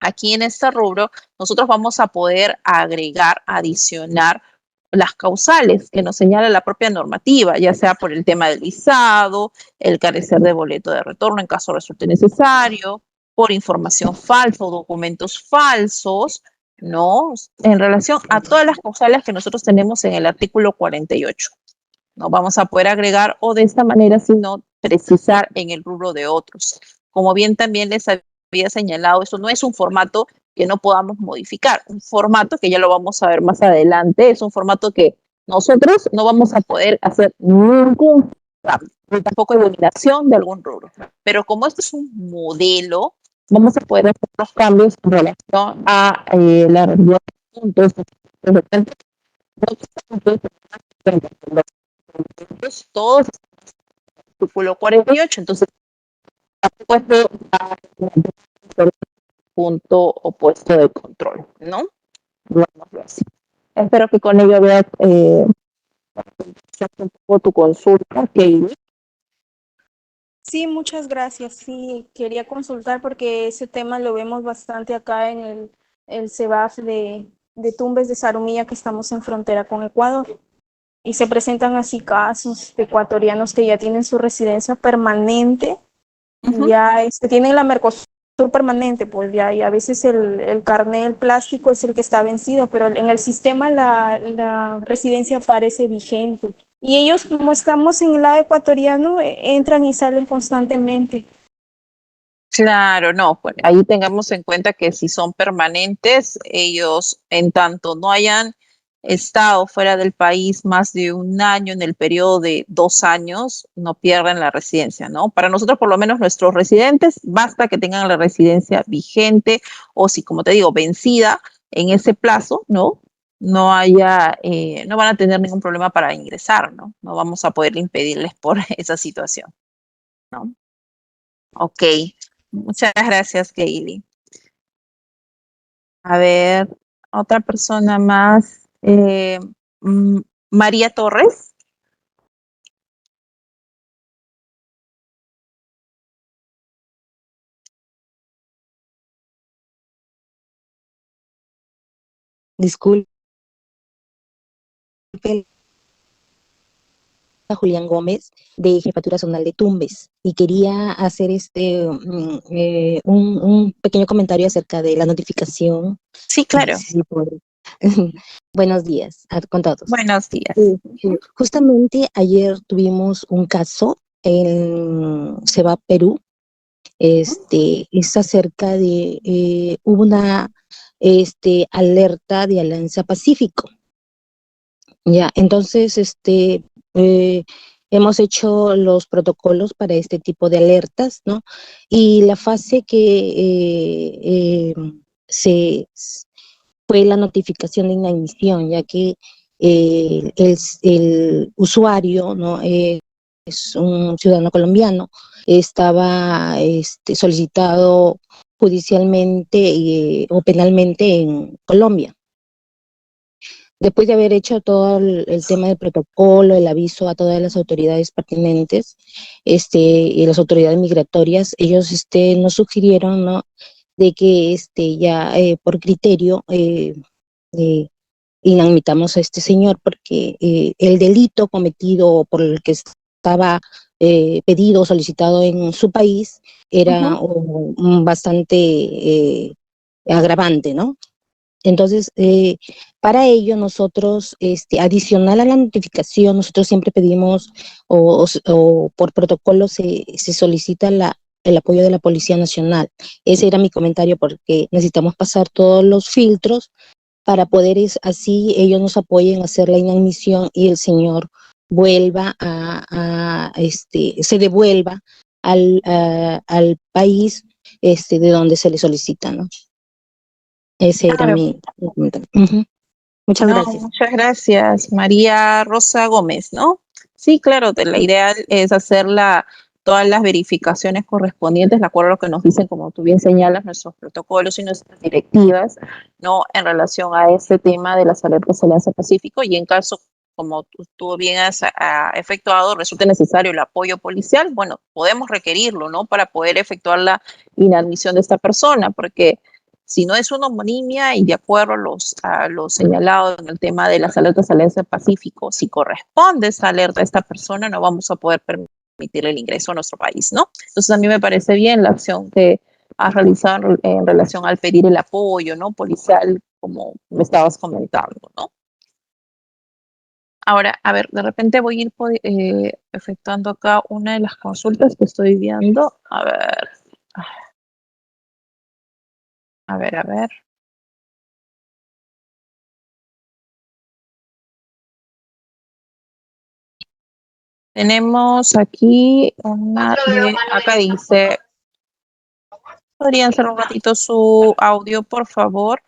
aquí en este rubro nosotros vamos a poder agregar, adicionar las causales que nos señala la propia normativa, ya sea por el tema del visado, el carecer de boleto de retorno en caso resulte necesario, por información falsa o documentos falsos, ¿no? En relación a todas las causales que nosotros tenemos en el artículo 48. No vamos a poder agregar o de esta manera, sino precisar en el rubro de otros. Como bien también les había señalado, eso no es un formato que no podamos modificar. Un formato que ya lo vamos a ver más adelante, es un formato que nosotros no vamos a poder hacer ningún cambio, ni tampoco eliminación de algún rubro. Pero como esto es un modelo, vamos a poder hacer los cambios en relación a la realidad de puntos, todos artículo 48, entonces puesto punto opuesto de control, ¿no? Digámoslo así. Espero que con ello veas un poco tu consulta, Katie. Sí, muchas gracias. Sí, quería consultar porque ese tema lo vemos bastante acá en el CEBAF de Tumbes de Zarumilla, que estamos en frontera con Ecuador. Y se presentan así casos de ecuatorianos que ya tienen su residencia permanente, ya tienen la Mercosur permanente, pues ya, y a veces el carnet, el plástico es el que está vencido, pero en el sistema la residencia aparece vigente. Y ellos, como estamos en el lado ecuatoriano, entran y salen constantemente. Claro, no, pues ahí tengamos en cuenta que si son permanentes, ellos en tanto no hayan estado fuera del país más de un año en el periodo de 2 años, no pierden la residencia, ¿no? Para nosotros, por lo menos nuestros residentes, basta que tengan la residencia vigente o si, como te digo, vencida en ese plazo, ¿no? No haya, no van a tener ningún problema para ingresar, ¿no? No vamos a poder impedirles por esa situación, ¿no? Ok. Muchas gracias, Gaily. A ver, otra persona más. Mm, María Torres. Disculpe, a Julián Gómez de Jefatura Zonal de Tumbes y quería hacer un pequeño comentario acerca de la notificación. Sí, claro. Sí, buenos días con todos. Buenos días. Justamente ayer tuvimos un caso en Ceba, Perú. Es acerca de hubo una alerta de Alianza Pacífico. Ya, entonces, hemos hecho los protocolos para este tipo de alertas, ¿no? Y la fase que se fue la notificación de inadmisión, ya que el usuario, ¿no? Es un ciudadano colombiano, estaba solicitado judicialmente o penalmente en Colombia. Después de haber hecho todo el tema del protocolo, el aviso a todas las autoridades pertinentes, y las autoridades migratorias, ellos nos sugirieron, ¿no? De que ya por criterio inadmitamos a este señor porque el delito cometido por el que estaba pedido o solicitado en su país era bastante agravante, ¿no? Entonces, para ello nosotros, adicional a la notificación, nosotros siempre pedimos o por protocolo se solicita el apoyo de la Policía Nacional. Ese era mi comentario porque necesitamos pasar todos los filtros para poder así ellos nos apoyen a hacer la inadmisión y el señor vuelva se devuelva al país de donde se le solicita, ¿no? Ese era mi comentario. Muchas gracias. Muchas gracias, María Rosa Gómez, ¿no? Sí, claro, la idea es hacer todas las verificaciones correspondientes, de acuerdo a lo que nos dicen, como tú bien señalas, nuestros protocolos y nuestras directivas, ¿no? En relación a este tema de las alertas Alianza Pacífico y en caso como tú bien has efectuado, resulta necesario el apoyo policial, bueno, podemos requerirlo, ¿no? Para poder efectuar la inadmisión de esta persona, porque si no es una homonimia y de acuerdo a los señalado en el tema de las alertas al Alerta Pacífico, si corresponde esa alerta a esta persona, no vamos a poder permitirle el ingreso a nuestro país, ¿no? Entonces a mí me parece bien la acción que has realizado en relación al pedir el apoyo, ¿no? Policial, como me estabas comentando, ¿no? Ahora, a ver, de repente voy a ir efectuando acá una de las consultas que estoy viendo. A ver. A ver, a ver. Tenemos aquí una, acá dice, ¿podrían hacer un ratito su audio, por favor?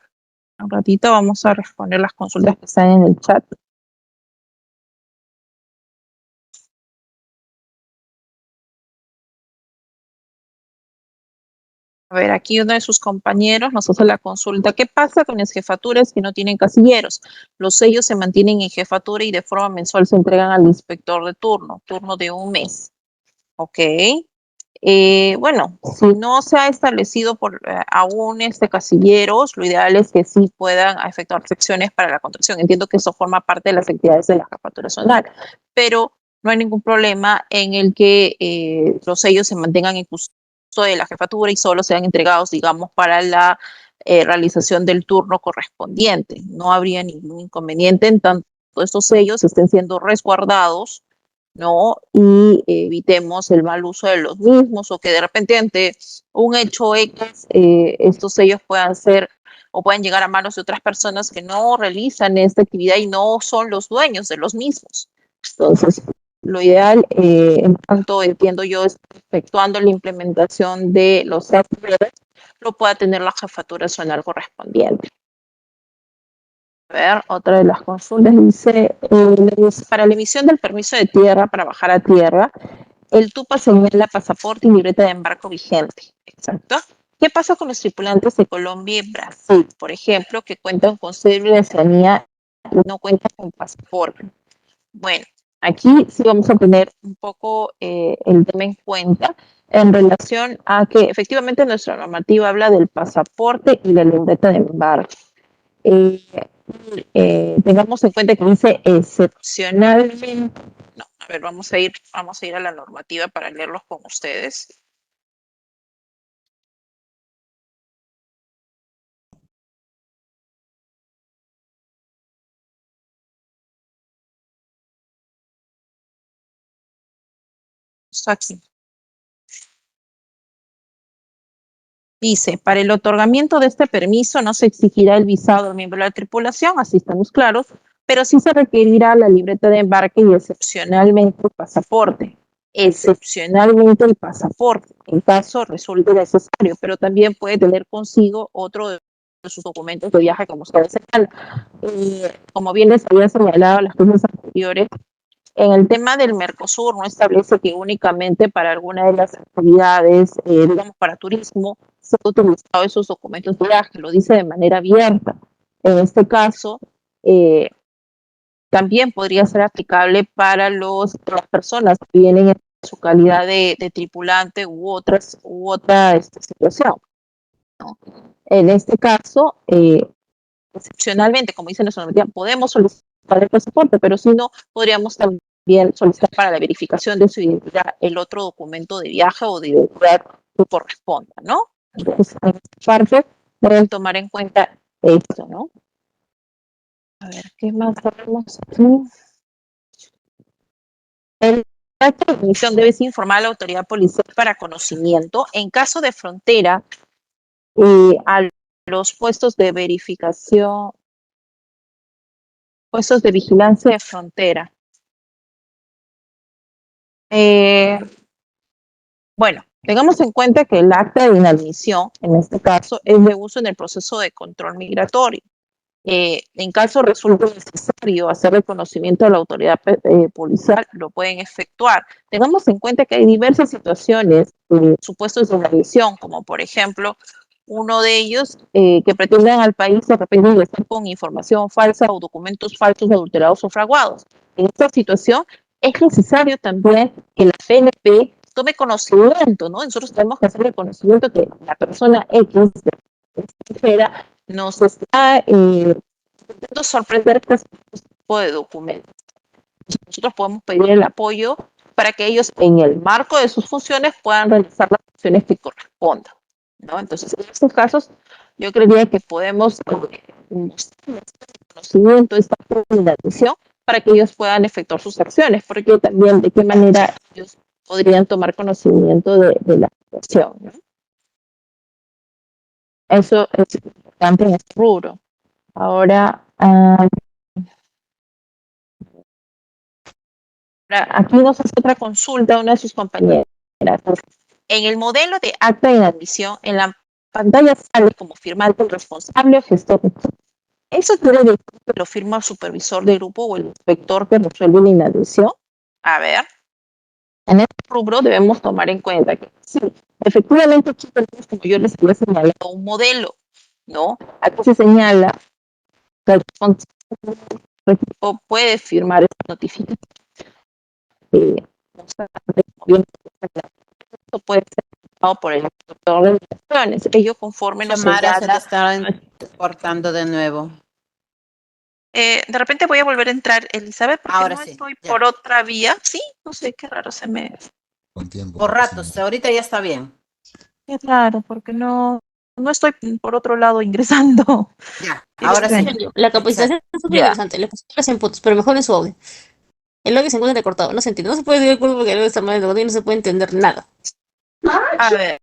Un ratito vamos a responder las consultas que están en el chat. A ver, aquí uno de sus compañeros nos hace la consulta. ¿Qué pasa con las jefaturas que no tienen casilleros? Los sellos se mantienen en jefatura y de forma mensual se entregan al inspector de turno de un mes. Ok. Bueno, si no se ha establecido por aún casilleros, lo ideal es que sí puedan efectuar secciones para la contratación. Entiendo que eso forma parte de las actividades de la jefatura zonal, pero no hay ningún problema en el que los sellos se mantengan en de la jefatura y solo sean entregados, digamos, para la realización del turno correspondiente. No habría ningún inconveniente en tanto estos sellos estén siendo resguardados, ¿no? Y evitemos el mal uso de los mismos o que de repente ante un hecho X estos sellos puedan ser o puedan llegar a manos de otras personas que no realizan esta actividad y no son los dueños de los mismos. Entonces, lo ideal, en tanto entiendo yo, es efectuando la implementación de los softwares, lo pueda tener la jefatura zonal correspondiente. A ver, otra de las consultas dice, para la emisión del permiso de tierra para bajar a tierra, el TUPA señala pasaporte y libreta de embarco vigente. Exacto. ¿Qué pasa con los tripulantes de Colombia y Brasil, por ejemplo, que cuentan con cédula de ciudadanía y no cuentan con pasaporte? Bueno, aquí sí vamos a tener un poco el tema en cuenta en relación a que efectivamente nuestra normativa habla del pasaporte y la libreta de embarque. Tengamos en cuenta que dice excepcionalmente. No, a ver, vamos a ir a la normativa para leerlos con ustedes. Está aquí. Dice, para el otorgamiento de este permiso no se exigirá el visado del miembro de la tripulación, así estamos claros, pero sí se requerirá la libreta de embarque y excepcionalmente el pasaporte. Excepcionalmente el pasaporte, en caso resulte necesario, pero también puede tener consigo otro de sus documentos de viaje, como ustedes señalan. Como bien les había señalado en las cosas anteriores, en el tema del Mercosur no establece que únicamente para alguna de las actividades, digamos para turismo, se han utilizado esos documentos de viaje, lo dice de manera abierta. En este caso, también podría ser aplicable para las personas que vienen en su calidad de tripulante u otra situación, ¿no? En este caso, excepcionalmente, como dice nuestra normativa, podemos solicitar el pasaporte, pero si no, podríamos también solicitar para la verificación de su identidad el otro documento de viaje o de identidad que corresponda, ¿no? Entonces, en esta parte, deben tomar en cuenta esto, ¿no? A ver, ¿qué más tenemos aquí? El acto de admisión debe informar a la autoridad policial para conocimiento. En caso de frontera, a los puestos de verificación, puestos de vigilancia de frontera. Bueno, tengamos en cuenta que el acta de inadmisión, en este caso, es de uso en el proceso de control migratorio. En caso resulte necesario hacer reconocimiento a la autoridad policial, lo pueden efectuar. Tengamos en cuenta que hay diversas situaciones, supuestos de inadmisión, como por ejemplo, uno de ellos que pretendan al país de repente ingresar con información falsa o documentos falsos, adulterados o fraguados. En esta situación es necesario también que la CNP tome conocimiento, ¿no? Nosotros tenemos que hacer el conocimiento que la persona X extranjera nos está intentando sorprender con este tipo de documentos. Nosotros podemos pedir el apoyo para que ellos, en el marco de sus funciones, puedan realizar las funciones que correspondan, ¿no? Entonces, en estos casos, yo creería que podemos mostrar conocimiento, esta atención, para que ellos puedan efectuar sus acciones, porque también de qué manera ellos podrían tomar conocimiento de la situación, ¿no? Eso es importante en este rubro. Ahora, aquí nos hace otra consulta una de sus compañeras. En el modelo de acta de inadmisión, en la pantalla sale como firmante el responsable o gestor. ¿Eso quiere decir que lo firma el supervisor de grupo o el inspector que resuelve la inadmisión? A ver, en este rubro debemos tomar en cuenta que sí, efectivamente aquí tenemos, como yo les había señalado, un modelo, ¿no? Aquí se señala que el responsable del equipo puede firmar esta notificación. Esto puede ser firmado por el inspector de migraciones. Ello conforme nos Xiomara, se te señala. está cortando de nuevo. De repente voy a volver a entrar, Elizabeth, porque Ahora no sí, estoy ya. por otra vía. Sí, no sé, qué raro se me... Con tiempo. Por no pasa ratos, nada. ahorita ya está bien. Qué raro, porque no estoy por otro lado ingresando. Ya, Qué ahora sí. extraño. La capacitación es súper Ya. interesante, le pusieron en puntos, pero mejor en su audio. El audio se encuentra recortado, no se entiende. No se puede ver el cuerpo porque el audio está mal en el audio y no se puede entender nada. A ver,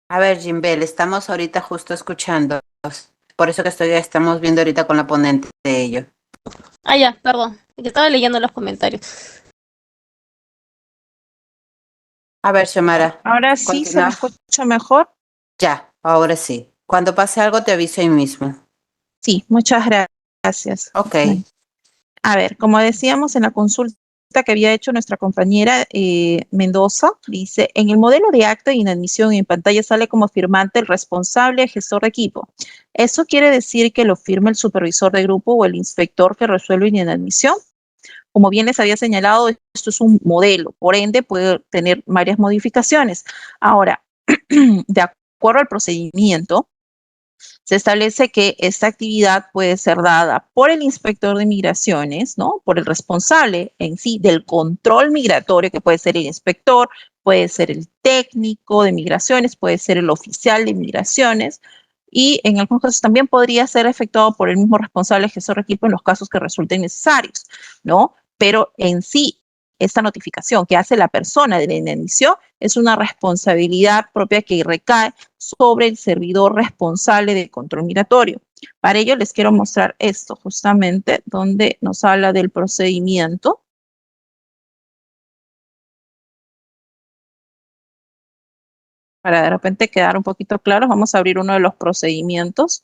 A ver, Jimbel, estamos ahorita justo escuchando. Por eso que estamos viendo ahorita con la ponente de ello. Ah, ya, perdón. Que estaba leyendo los comentarios. A ver, Xiomara, ahora sí se me continúa. escucha mejor. Ya, ahora sí. Cuando pase algo te aviso ahí mismo. Sí, muchas gracias. Ok. A ver, como decíamos en la consulta que había hecho nuestra compañera Mendoza, dice, en el modelo de acta de inadmisión en pantalla sale como firmante el responsable gestor de equipo. Eso quiere decir que lo firma el supervisor de grupo o el inspector que resuelve la inadmisión. Como bien les había señalado, esto es un modelo, por ende puede tener varias modificaciones. Ahora, de acuerdo al procedimiento, se establece que esta actividad puede ser dada por el inspector de migraciones, ¿no? Por el responsable en sí del control migratorio, que puede ser el inspector, puede ser el técnico de migraciones, puede ser el oficial de migraciones, y en algunos casos también podría ser efectuado por el mismo responsable gestor de equipo en los casos que resulten necesarios, ¿no? Pero en sí, esta notificación que hace la persona de la inadmisión es una responsabilidad propia que recae sobre el servidor responsable de control migratorio. Para ello les quiero mostrar esto justamente donde nos habla del procedimiento. Para de repente quedar un poquito claros, vamos a abrir uno de los procedimientos.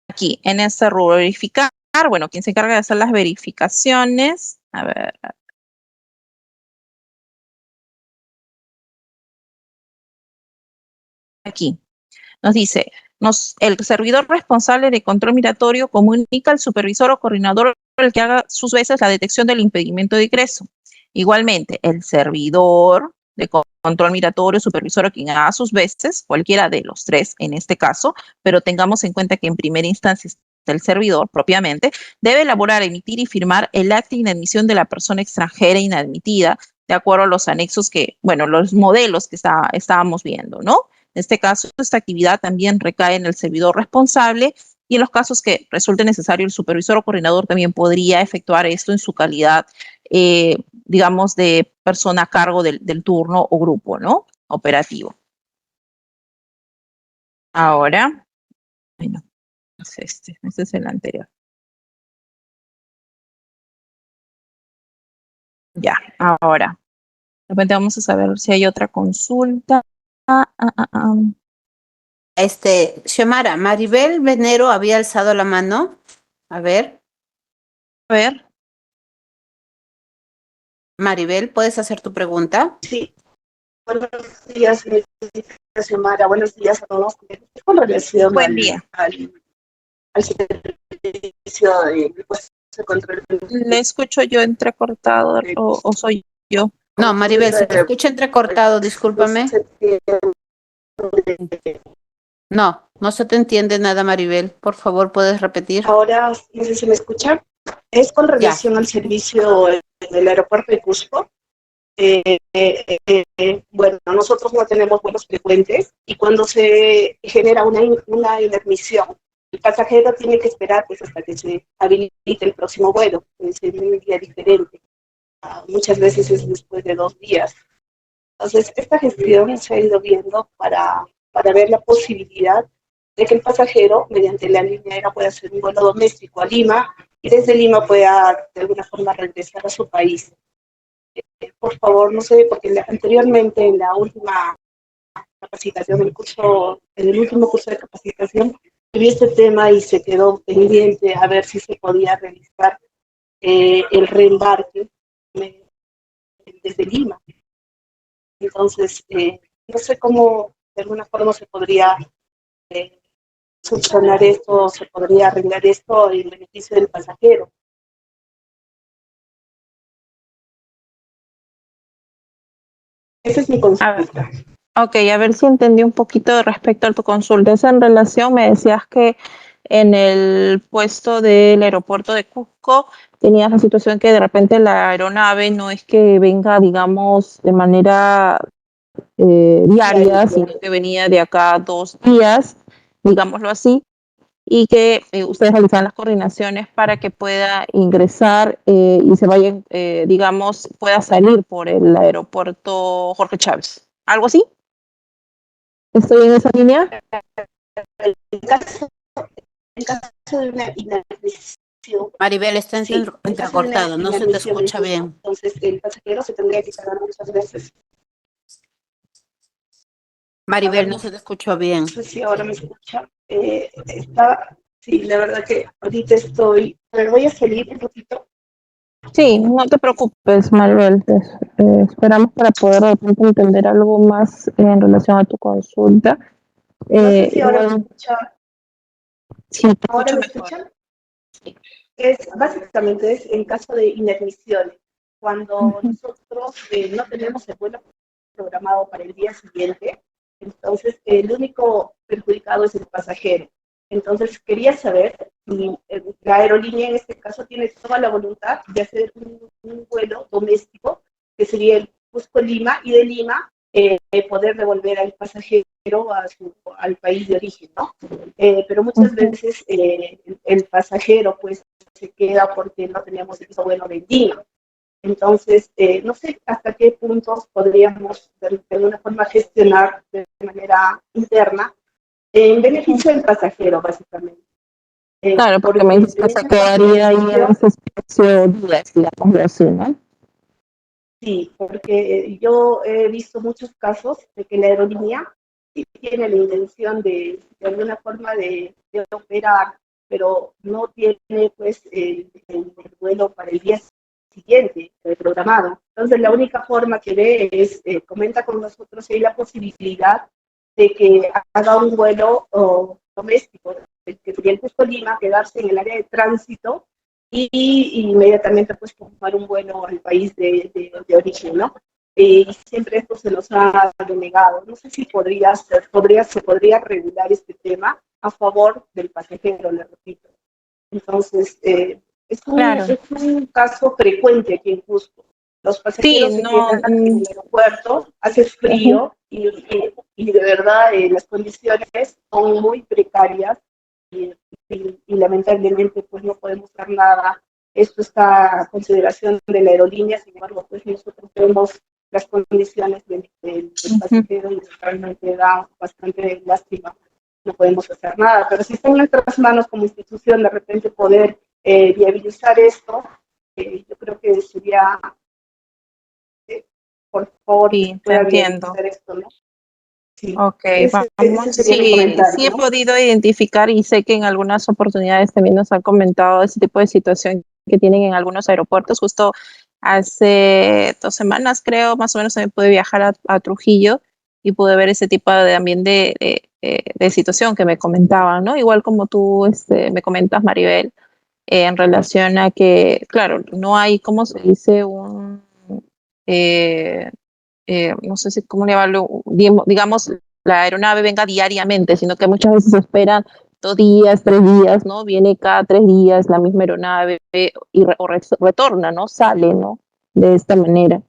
Aquí, en este rubro, verificar, bueno, quien se encarga de hacer las verificaciones, a ver. Aquí, nos dice, el servidor responsable de control migratorio comunica al supervisor o coordinador el que haga sus veces la detección del impedimento de ingreso. Igualmente, el servidor de control migratorio, supervisor o quien haga sus veces, cualquiera de los tres en este caso, pero tengamos en cuenta que en primera instancia está el servidor propiamente, debe elaborar, emitir y firmar el acta de inadmisión de la persona extranjera inadmitida, de acuerdo a los anexos que, bueno, los modelos que estábamos viendo, ¿no? En este caso, esta actividad también recae en el servidor responsable y en los casos que resulte necesario, el supervisor o coordinador también podría efectuar esto en su calidad, digamos, de persona a cargo del turno o grupo, ¿no? Operativo. Ahora, bueno, es este es el anterior. Ya, ahora. De repente vamos a saber si hay otra consulta. Xiomara, Maribel Venero había alzado la mano. A ver, A ver. Maribel, ¿puedes hacer tu pregunta? Sí, buenos días, señorita Xiomara. Buenos días a todos. Con relación Buen día. al servicio de puesto de control Le escucho yo entrecortado o soy yo. No, Maribel, se te de escucha entrecortado, discúlpame. No, no se te entiende nada, Maribel. Por favor, ¿puedes repetir? Ahora, no sé si me escuchan. Es con Ya. relación al servicio del aeropuerto de Cusco. Bueno, nosotros no tenemos vuelos frecuentes y cuando se genera una inadmisión, el pasajero tiene que esperar pues, hasta que se habilite el próximo vuelo, es en un día diferente. Muchas veces es después de 2 días. Entonces, esta gestión se ha ido viendo para ver la posibilidad de que el pasajero, mediante la línea aérea, pueda hacer un vuelo doméstico a Lima y desde Lima pueda de alguna forma regresar a su país. Por favor, no sé, porque anteriormente en la última capacitación, en el último curso de capacitación, vi este tema y se quedó pendiente a ver si se podía realizar el reembarque desde Lima. Entonces, no sé cómo de alguna forma se podría eh, solucionar esto, se podría arreglar esto en beneficio del pasajero. Esa es mi consulta. Ok, a ver si entendí un poquito respecto a tu consulta. Es en relación, me decías que en el puesto del aeropuerto de Cusco tenías la situación que de repente la aeronave no es que venga, digamos, de manera diaria, sino que venía de acá 2 días, digámoslo así, y que ustedes realizan las coordinaciones para que pueda ingresar y se vaya, digamos, pueda salir por el aeropuerto Jorge Chávez. ¿Algo así? ¿Estoy en esa línea? En caso, en caso de una inadmisión, Maribel, está sí, en caso de una entrecortado, no se te inadmisión escucha incluso, bien. entonces el pasajero se tendría que pagar muchas veces. Maribel, no se te escuchó bien. No sé si ahora me escucha. Sí, la verdad que ahorita estoy, pero voy a salir un poquito. Sí, no te preocupes, Maribel. Esperamos para poder de repente entender algo más en relación a tu consulta. No sé si ahora me Igual, escucha. sí, te ¿Ahora escucho me mejor. escuchan? Básicamente es en caso de inadmisiones, cuando nosotros no tenemos el vuelo programado para el día siguiente, entonces el único perjudicado es el pasajero. Entonces quería saber si la aerolínea en este caso tiene toda la voluntad de hacer un vuelo doméstico, que sería el Cusco-Lima, y de Lima poder devolver al pasajero al país de origen, ¿no? Pero muchas veces el pasajero pues se queda porque no teníamos el vuelo de Lima. Entonces, no sé hasta qué puntos podríamos de alguna forma gestionar de manera interna en beneficio del pasajero, básicamente. Claro, porque me Porque dices que se quedaría ahí en ese espacio 10, digamos así, ¿no? sí, porque yo he visto muchos casos de que la aerolínea sí tiene la intención de alguna forma de operar, pero no tiene pues el vuelo para el día siguiente programado. Entonces la única forma que ve es, comenta con nosotros si hay la posibilidad de que haga un vuelo doméstico, que sería el Cusco-Lima, quedarse en el área de tránsito y inmediatamente pues tomar un vuelo al país de origen, ¿no? Y siempre esto se nos ha denegado. No sé si se podría regular este tema a favor del pasajero, le repito. Entonces, Claro. es un caso frecuente aquí en Cusco. Los Sí, pasajeros se no. quedan en el aeropuerto, hace frío y de verdad las condiciones son muy precarias y lamentablemente pues no podemos hacer nada. Esto está a consideración de la aerolínea, sin embargo pues nosotros vemos las condiciones del pasajero y realmente da bastante lástima. No podemos hacer nada, pero si está en nuestras manos como institución de repente poder viabilizar esto, yo creo que sería por favor, Sí, se te pueda entiendo. visualizar esto, ¿no? Sí, Ok, ese vamos. sería mi Sí, sí he comentario, ¿no? podido identificar y sé que en algunas oportunidades también nos han comentado ese tipo de situación que tienen en algunos aeropuertos. Justo hace 2 semanas, creo, más o menos, también pude viajar a Trujillo y pude ver ese tipo de también de situación que me comentaban, ¿no? Igual como tú me comentas, Maribel, en relación a que, claro, no hay, ¿cómo se dice? Eh, no sé si cómo llamarlo, digamos, la aeronave venga diariamente, sino que muchas veces esperan 2 días, 3 días, ¿no? Viene cada 3 días la misma aeronave retorna, ¿no? Sale, ¿no? De esta manera.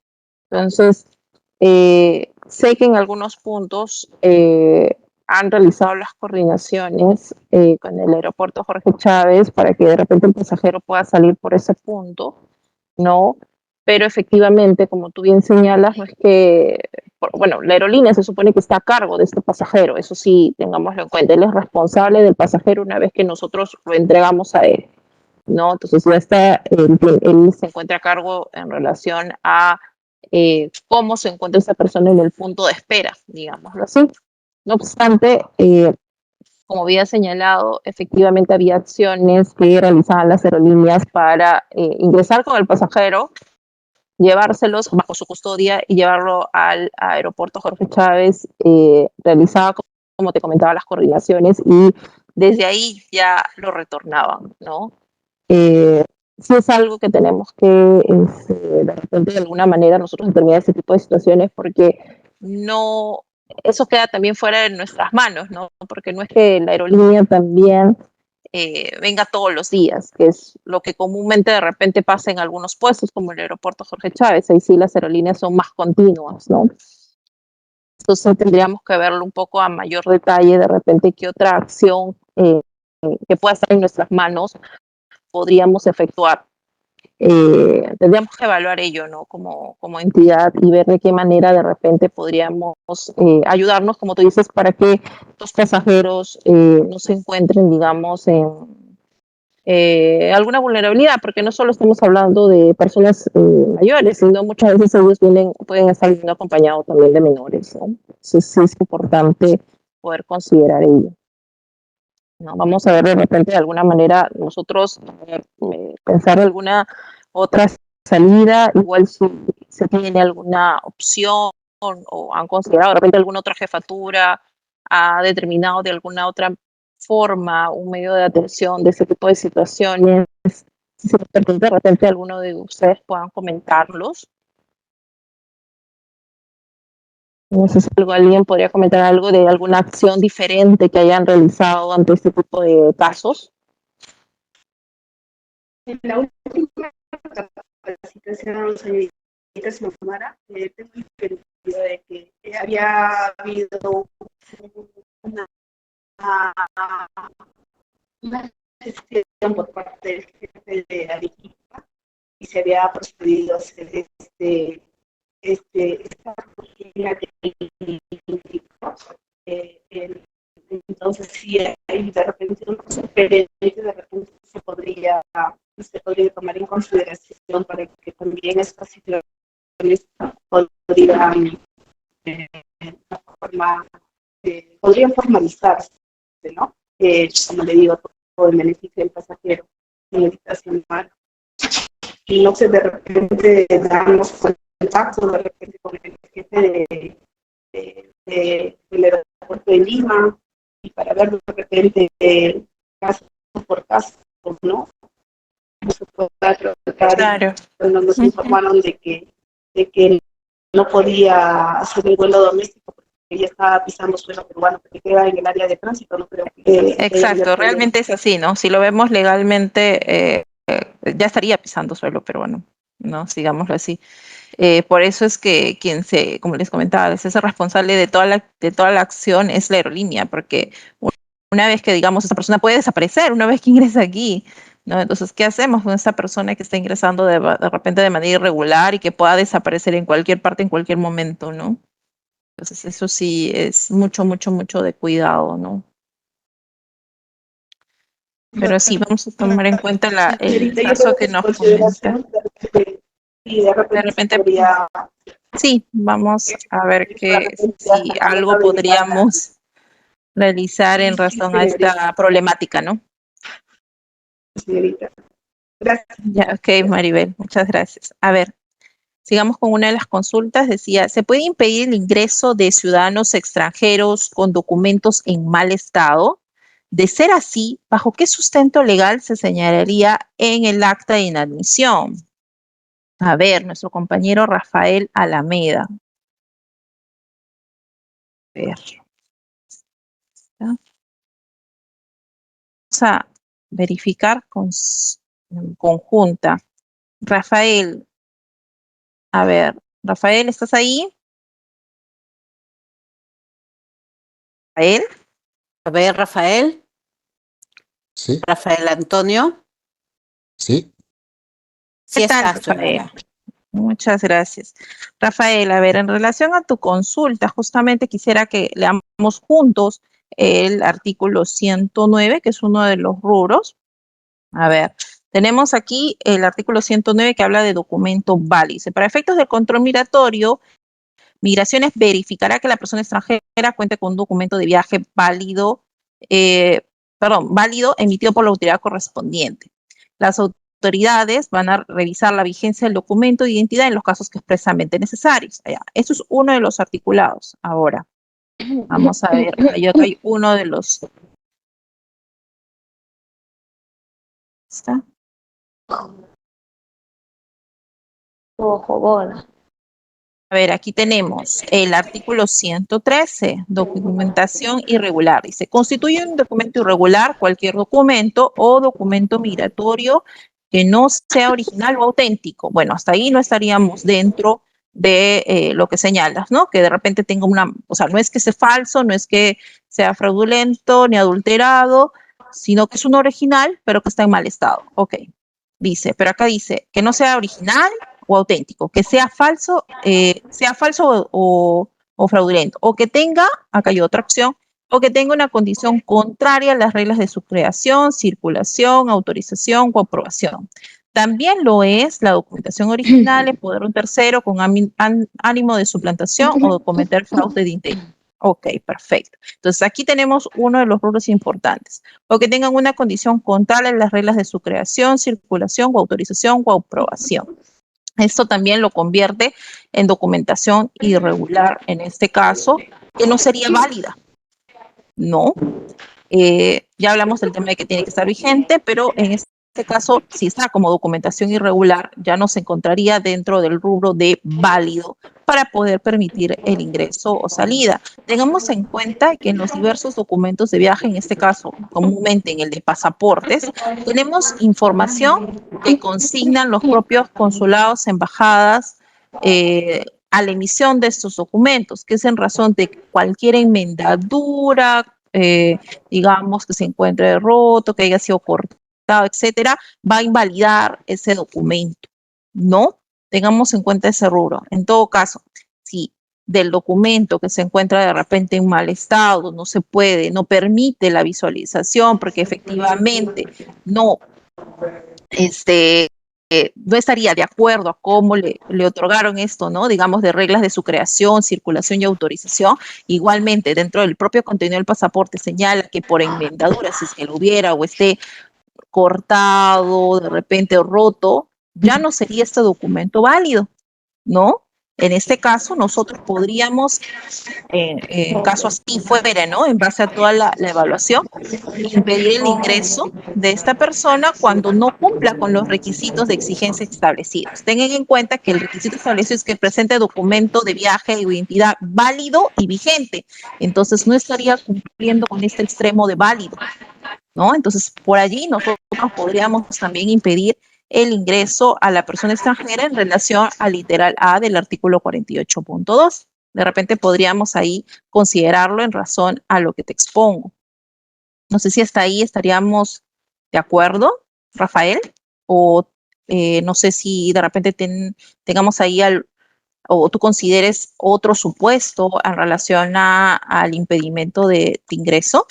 Entonces, sé que en algunos puntos han realizado las coordinaciones con el aeropuerto Jorge Chávez para que de repente el pasajero pueda salir por ese punto, ¿no? Pero efectivamente, como tú bien señalas, no es que, bueno, la aerolínea se supone que está a cargo de este pasajero, eso sí, tengámoslo en cuenta, él es responsable del pasajero una vez que nosotros lo entregamos a él, ¿no? Entonces ya está, él se encuentra a cargo en relación a cómo se encuentra esa persona en el punto de espera, digámoslo así. No obstante, como había señalado, efectivamente había acciones que realizaban las aerolíneas para ingresar con el pasajero, llevárselos bajo su custodia y llevarlo al aeropuerto Jorge Chávez. Realizaba, como te comentaba, las coordinaciones y desde ahí ya lo retornaban, ¿no? Sí es algo que tenemos que, de repente, de alguna manera, nosotros determinar ese tipo de situaciones porque no, eso queda también fuera de nuestras manos, ¿no? Porque no es que la aerolínea también venga todos los días, que es lo que comúnmente de repente pasa en algunos puestos, como el aeropuerto Jorge Chávez, ahí sí las aerolíneas son más continuas, ¿no? Entonces tendríamos que verlo un poco a mayor detalle, de repente qué otra acción que pueda estar en nuestras manos podríamos efectuar. Tendríamos que evaluar ello, ¿no? Como entidad y ver de qué manera de repente podríamos ayudarnos, como tú dices, para que los pasajeros no se encuentren, digamos, en alguna vulnerabilidad, porque no solo estamos hablando de personas mayores, sino muchas veces ellos pueden estar viendo acompañados también de menores, ¿no? Entonces sí es importante poder considerar ello. ¿No? Vamos a ver de repente de alguna manera nosotros pensar alguna otra salida, igual si se tiene alguna opción o han considerado de repente alguna otra jefatura, ha determinado de alguna otra forma un medio de atención de ese tipo de situaciones. Si se les permite, de repente alguno de ustedes puedan comentarlos. No sé si alguien podría comentar algo de alguna acción diferente que hayan realizado ante este tipo de casos. En la última capacitación, señorita Xiomara, tengo entendido de que había habido una gestión por parte del jefe de Arequipa y se había procedido a hacer esta rutina que indicó. Entonces, sí, hay de repente un sugerente, de repente se podría tomar en consideración para que también estas situaciones podrían, podrían formalizarse, ¿no? Como le digo, todo el beneficio del pasajero, señorita Xiomara. Y no sé, de repente damos contacto de repente con el jefe del aeropuerto de Lima y para ver de repente caso por caso, ¿no? No se puede tratar. Claro. Bueno, nos informaron de que no podía hacer el vuelo doméstico porque ella estaba pisando suelo peruano, porque queda en el área de tránsito, no creo que Exacto, realmente es así, ¿no? Si lo vemos legalmente, ya estaría pisando suelo peruano, ¿no? Digámoslo así. Por eso es que como les comentaba, es el responsable de toda la acción es la aerolínea, porque una vez que, digamos, esa persona puede desaparecer, una vez que ingresa aquí, ¿no? Entonces, ¿qué hacemos con esa persona que está ingresando de repente de manera irregular y que pueda desaparecer en cualquier parte, en cualquier momento, ¿no? Entonces, eso sí es mucho, mucho, mucho de cuidado, ¿no? Pero sí, vamos a tomar en cuenta el yo caso creo que que su nos comenta. consideración y de De repente se repente, podría Sí, vamos a ver si algo podríamos realizar en razón a esta problemática, ¿no? Señorita. Gracias. Ya, ok, Maribel, muchas gracias. A ver, sigamos con una de las consultas. Decía, ¿se puede impedir el ingreso de ciudadanos extranjeros con documentos en mal estado? De ser así, ¿bajo qué sustento legal se señalaría en el acta de inadmisión? A ver, nuestro compañero Rafael Alameda. A ver. ¿Está? Vamos a verificar conjunta. Rafael, a ver, Rafael, ¿estás ahí? Rafael, A ver, Rafael, Sí, Rafael Antonio. sí. Sí ¿qué tal, estás, Rafael? Leonora. Muchas gracias. Rafael, a ver, en relación a tu consulta, justamente quisiera que leamos juntos el artículo 109, que es uno de los rubros. A ver, tenemos aquí el artículo 109 que habla de documento válido. Dice, para efectos del control migratorio, Migraciones verificará que la persona extranjera cuente con un documento de viaje válido, válido emitido por la autoridad correspondiente. Las autoridades van a revisar la vigencia del documento de identidad en los casos que expresamente necesarios. Esto es uno de los articulados. Ahora, vamos a ver, acá hay uno de los... ¿Está? Ojo, bola. A ver, aquí tenemos el artículo 113, documentación irregular. Dice, constituye un documento irregular cualquier documento o documento migratorio que no sea original o auténtico. Bueno, hasta ahí no estaríamos dentro de lo que señalas, ¿no? Que de repente tenga o sea, no es que sea falso, no es que sea fraudulento ni adulterado, sino que es un original, pero que está en mal estado. Ok, dice, pero acá dice que no sea original o auténtico, que sea falso o fraudulento, o que tenga, acá hay otra opción, o que tenga una condición contraria a las reglas de su creación, circulación, autorización o aprobación. También lo es la documentación original en poder de un tercero con ánimo de suplantación o de cometer fraude de interés. Ok, perfecto. Entonces aquí tenemos uno de los rubros importantes. O que tengan una condición contraria a las reglas de su creación, circulación o autorización o aprobación. Esto también lo convierte en documentación irregular, en este caso, que no sería válida, ¿no? Ya hablamos del tema de que tiene que estar vigente, pero en este caso, si está como documentación irregular, ya no se encontraría dentro del rubro de válido para poder permitir el ingreso o salida. Tengamos en cuenta que en los diversos documentos de viaje, en este caso, comúnmente en el de pasaportes, tenemos información que consignan los propios consulados, embajadas, a la emisión de estos documentos, que es en razón de cualquier enmendadura, digamos, que se encuentre roto, que haya sido cortado, etcétera, va a invalidar ese documento, ¿no? Tengamos en cuenta ese rubro. En todo caso, si del documento que se encuentra de repente en mal estado, no se puede, no permite la visualización, porque efectivamente no, no estaría de acuerdo a cómo le otorgaron esto, ¿no? Digamos, de reglas de su creación, circulación y autorización. Igualmente, dentro del propio contenido del pasaporte señala que por enmendadura, si es que lo hubiera o esté cortado, de repente roto, ya no sería este documento válido, ¿no? En este caso, nosotros podríamos, en caso así fuera, ¿no? En base a toda la evaluación, impedir el ingreso de esta persona cuando no cumpla con los requisitos de exigencia establecidos. Tengan en cuenta que el requisito establecido es que presente documento de viaje y identidad válido y vigente. Entonces, no estaría cumpliendo con este extremo de válido, ¿no? Entonces, por allí nosotros podríamos también impedir el ingreso a la persona extranjera en relación al literal A del artículo 48.2. De repente podríamos ahí considerarlo en razón a lo que te expongo. No sé si hasta ahí estaríamos de acuerdo, Rafael, o no sé si de repente tengamos ahí o tú consideres otro supuesto en relación al impedimento de ingreso.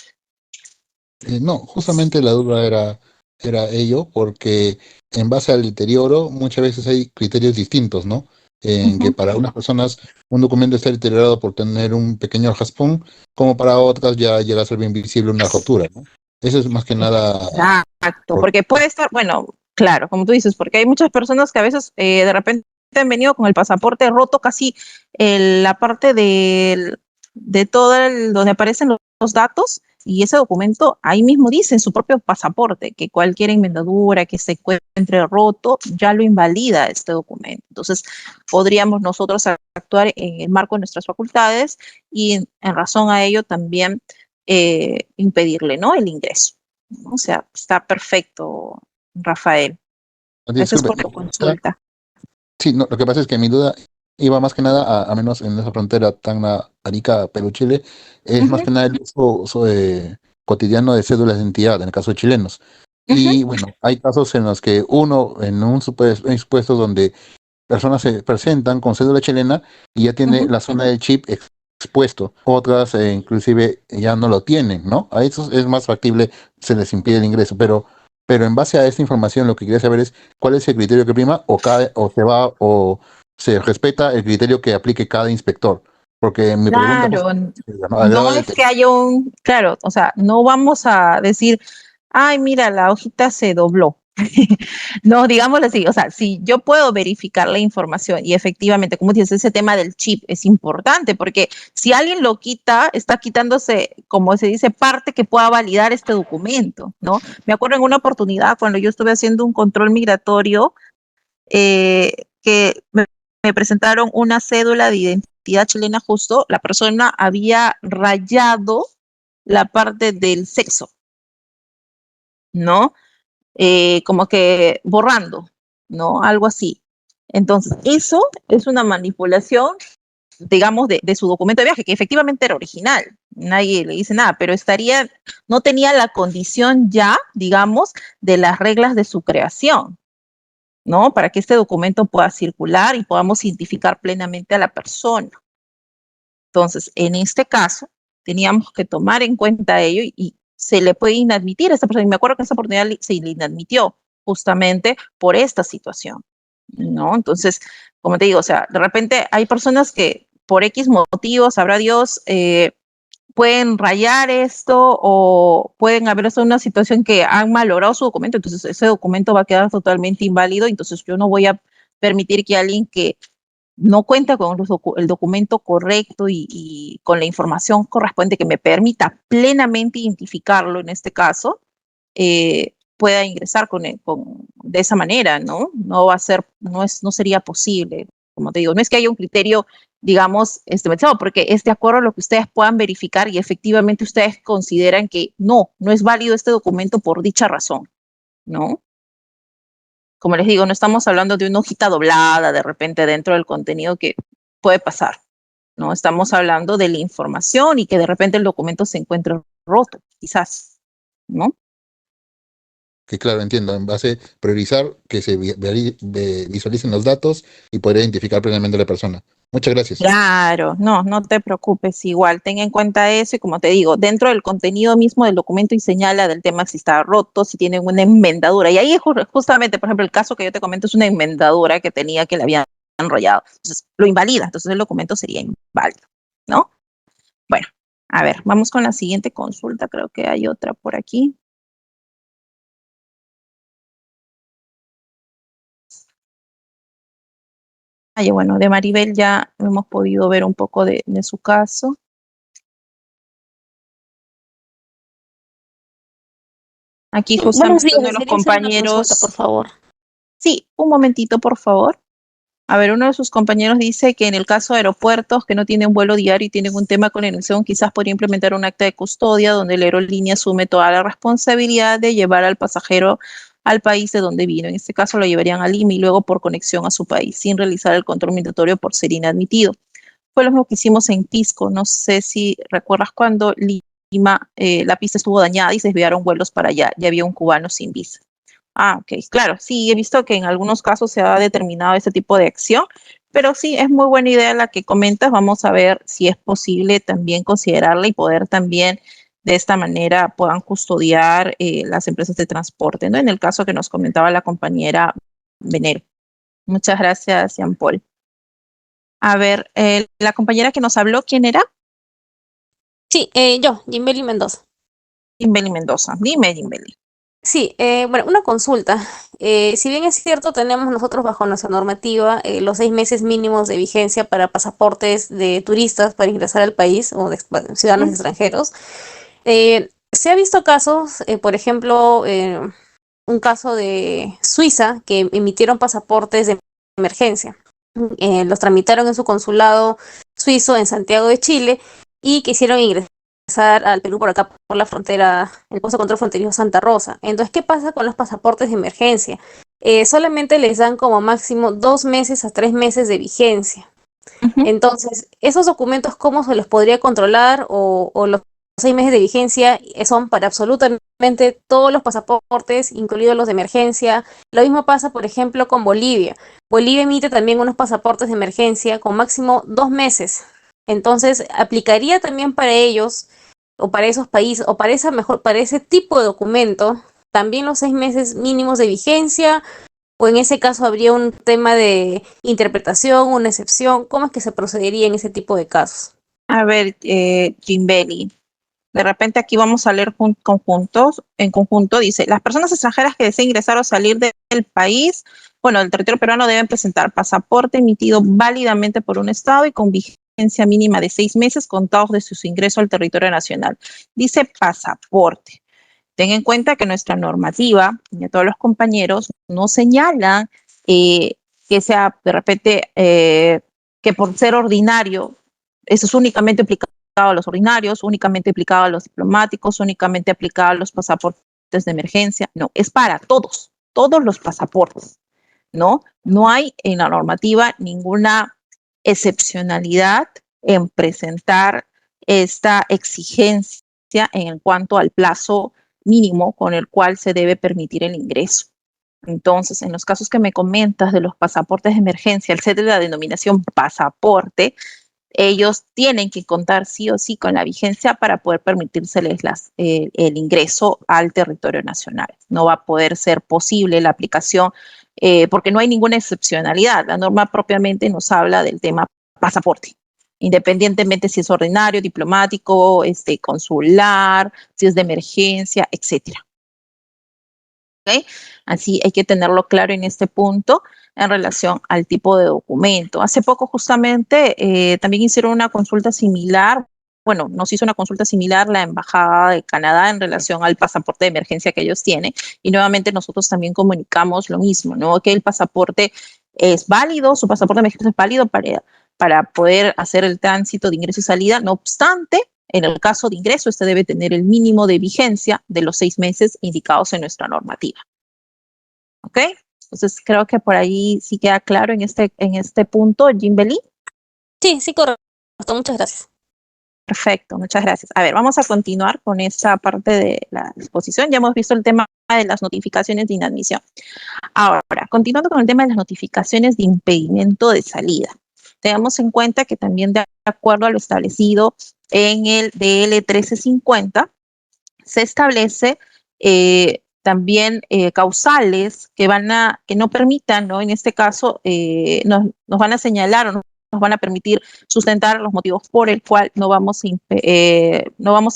No, justamente la duda era ello, porque en base al deterioro muchas veces hay criterios distintos, ¿no? en que para unas personas un documento está deteriorado por tener un pequeño raspón, como para otras ya llega a ser bien visible una rotura, ¿no? Eso es más que nada. Exacto, porque puede estar, bueno, claro, como tú dices, porque hay muchas personas que a veces de repente han venido con el pasaporte roto casi la parte de todo donde aparecen los datos y ese documento ahí mismo dice en su propio pasaporte que cualquier enmendadura que se encuentre roto ya lo invalida este documento. Entonces, podríamos nosotros actuar en el marco de nuestras facultades y en razón a ello también impedirle, ¿no?, el ingreso, ¿no? O sea, está perfecto, Rafael. Gracias Disculpe, por tu consulta. sí, no, lo que pasa es que mi duda iba más que nada, a menos en esa frontera Tacna, Arica, Perú, Chile, es más Ujú, que nada el uso cotidiano de cédulas de identidad, en el caso de chilenos. ujú, Y bueno, hay casos en los que uno, en un supuesto donde personas se presentan con cédula chilena y ya tiene ujú. la zona del chip expuesto. Otras inclusive ya no lo tienen, ¿no? A esos es más factible, se les impide el ingreso. Pero en base a esta información lo que quería saber es cuál es el criterio que prima o se respeta el criterio que aplique cada inspector. Porque mi pregunta Claro, ¿no? Al no grado del es que haya claro, o sea, no vamos a decir, ay, mira, la hojita se dobló. No, digámoslo así, o sea, si yo puedo verificar la información y efectivamente, como dices, ese tema del chip es importante porque si alguien lo quita, está quitándose, como se dice, parte que pueda validar este documento, ¿no? Me acuerdo en una oportunidad cuando yo estuve haciendo un control migratorio, que me presentaron una cédula de identidad chilena justo, la persona había rayado la parte del sexo, ¿no? Como que borrando, ¿no? Algo así. Entonces, eso es una manipulación, digamos, de su documento de viaje, que efectivamente era original. Nadie le dice nada, pero no tenía la condición ya, digamos, de las reglas de su creación, ¿no? Para que este documento pueda circular y podamos identificar plenamente a la persona. Entonces, en este caso, teníamos que tomar en cuenta ello y se le puede inadmitir a esta persona. Y me acuerdo que esa oportunidad se le inadmitió justamente por esta situación, ¿no? Entonces, como te digo, o sea, de repente hay personas que por X motivos, sabrá Dios, pueden rayar esto o pueden haber estado en una situación que han malogrado su documento, entonces ese documento va a quedar totalmente inválido, entonces yo no voy a permitir que alguien que no cuenta con el documento correcto y con la información correspondiente que me permita plenamente identificarlo en este caso, pueda ingresar de esa manera, ¿no? No va a ser, no sería posible. Como te digo, no es que haya un criterio, digamos, estimado, porque es de acuerdo a lo que ustedes puedan verificar y efectivamente ustedes consideran que no es válido este documento por dicha razón, ¿no? Como les digo, no estamos hablando de una hojita doblada de repente dentro del contenido que puede pasar, ¿no? Estamos hablando de la información y que de repente el documento se encuentre roto, quizás, ¿no? que claro, entiendo, en base a priorizar que se visualicen los datos y poder identificar plenamente a la persona. Muchas gracias. Claro, no te preocupes, igual, ten en cuenta eso y como te digo, dentro del contenido mismo del documento y señala del tema si está roto, si tiene una enmendadura. Y ahí justamente, por ejemplo, el caso que yo te comento es una enmendadura que tenía que le habían enrollado. Entonces, lo invalida, entonces el documento sería inválido, ¿no? Bueno, a ver, vamos con la siguiente consulta, creo que hay otra por aquí. Bueno, de Maribel ya hemos podido ver un poco de su caso. Aquí Buenos justamente días, uno de los desearía hacer una consulta, por compañeros, favor. sí, un momentito, por favor. A ver, uno de sus compañeros dice que en el caso de aeropuertos que no tienen vuelo diario y tienen un tema con conexión, quizás podría implementar un acta de custodia donde la aerolínea asume toda la responsabilidad de llevar al pasajero al país de donde vino. En este caso lo llevarían a Lima y luego por conexión a su país, sin realizar el control migratorio por ser inadmitido. Fue lo mismo que hicimos en Pisco. No sé si recuerdas cuando Lima, la pista estuvo dañada y se desviaron vuelos para allá. Ya había un cubano sin visa. Ah, ok, claro, sí, he visto que en algunos casos se ha determinado este tipo de acción, pero sí, es muy buena idea la que comentas. Vamos a ver si es posible también considerarla y poder también de esta manera puedan custodiar las empresas de transporte, ¿no? En el caso que nos comentaba la compañera Venero. Muchas gracias, Jean Paul. A ver, la compañera que nos habló, ¿quién era? Sí, yo, Jimbeli Mendoza. Jimbeli Mendoza. Dime, Jimbeli. Sí, bueno, una consulta. Si bien es cierto, tenemos nosotros bajo nuestra normativa los 6 meses mínimos de vigencia para pasaportes de turistas para ingresar al país o de ciudadanos extranjeros. Se ha visto casos, por ejemplo, un caso de Suiza que emitieron pasaportes de emergencia. Los tramitaron en su consulado suizo en Santiago de Chile y quisieron ingresar al Perú por acá, por la frontera, el puesto de control fronterizo Santa Rosa. Entonces, ¿qué pasa con los pasaportes de emergencia? Solamente les dan como máximo 2 meses a 3 meses de vigencia. Entonces, esos documentos, ¿cómo se los podría controlar? O los 6 meses de vigencia son para absolutamente todos los pasaportes, incluidos los de emergencia. Lo mismo pasa, por ejemplo, con Bolivia. Bolivia emite también unos pasaportes de emergencia con máximo 2 meses. Entonces, ¿aplicaría también para ellos o para esos países o para ese tipo de documento también los 6 meses mínimos de vigencia? ¿O en ese caso habría un tema de interpretación, una excepción? ¿Cómo es que se procedería en ese tipo de casos? A ver, Jimbeli, de repente aquí vamos a leer en conjunto, dice, las personas extranjeras que deseen ingresar o salir del país, bueno, del territorio peruano deben presentar pasaporte emitido válidamente por un estado y con vigencia mínima de 6 meses contados de su ingreso al territorio nacional. Dice pasaporte. Ten en cuenta que nuestra normativa, y a todos los compañeros, no señala que sea de repente que por ser ordinario, eso es únicamente aplicado a los ordinarios, únicamente aplicado a los diplomáticos, únicamente aplicado a los pasaportes de emergencia. No, es para todos los pasaportes, ¿no? No hay en la normativa ninguna excepcionalidad en presentar esta exigencia en cuanto al plazo mínimo con el cual se debe permitir el ingreso. Entonces, en los casos que me comentas de los pasaportes de emergencia, al ser de la denominación pasaporte, ellos tienen que contar sí o sí con la vigencia para poder permitírseles el ingreso al territorio nacional. No va a poder ser posible la aplicación porque no hay ninguna excepcionalidad. La norma propiamente nos habla del tema pasaporte, independientemente si es ordinario, diplomático, consular, si es de emergencia, etcétera. ¿Okay? Así hay que tenerlo claro en este punto en relación al tipo de documento. Hace poco justamente también hicieron una consulta similar, bueno, nos hizo una consulta similar la Embajada de Canadá en relación al pasaporte de emergencia que ellos tienen y nuevamente nosotros también comunicamos lo mismo, ¿no? Que el pasaporte es válido, su pasaporte de emergencia es válido para poder hacer el tránsito de ingreso y salida, no obstante, en el caso de ingreso, este debe tener el mínimo de vigencia de los 6 meses indicados en nuestra normativa. ¿Ok? Entonces, creo que por ahí sí queda claro en este punto, Jimbeli. Sí, sí, correcto. Muchas gracias. Perfecto, muchas gracias. A ver, vamos a continuar con esta parte de la exposición. Ya hemos visto el tema de las notificaciones de inadmisión. Ahora, continuando con el tema de las notificaciones de impedimento de salida. Tengamos en cuenta que también de acuerdo a lo establecido en el DL 1350, se establece también causales que no permitan, ¿no? En este caso, nos van a señalar o nos van a permitir sustentar los motivos por el cual no vamos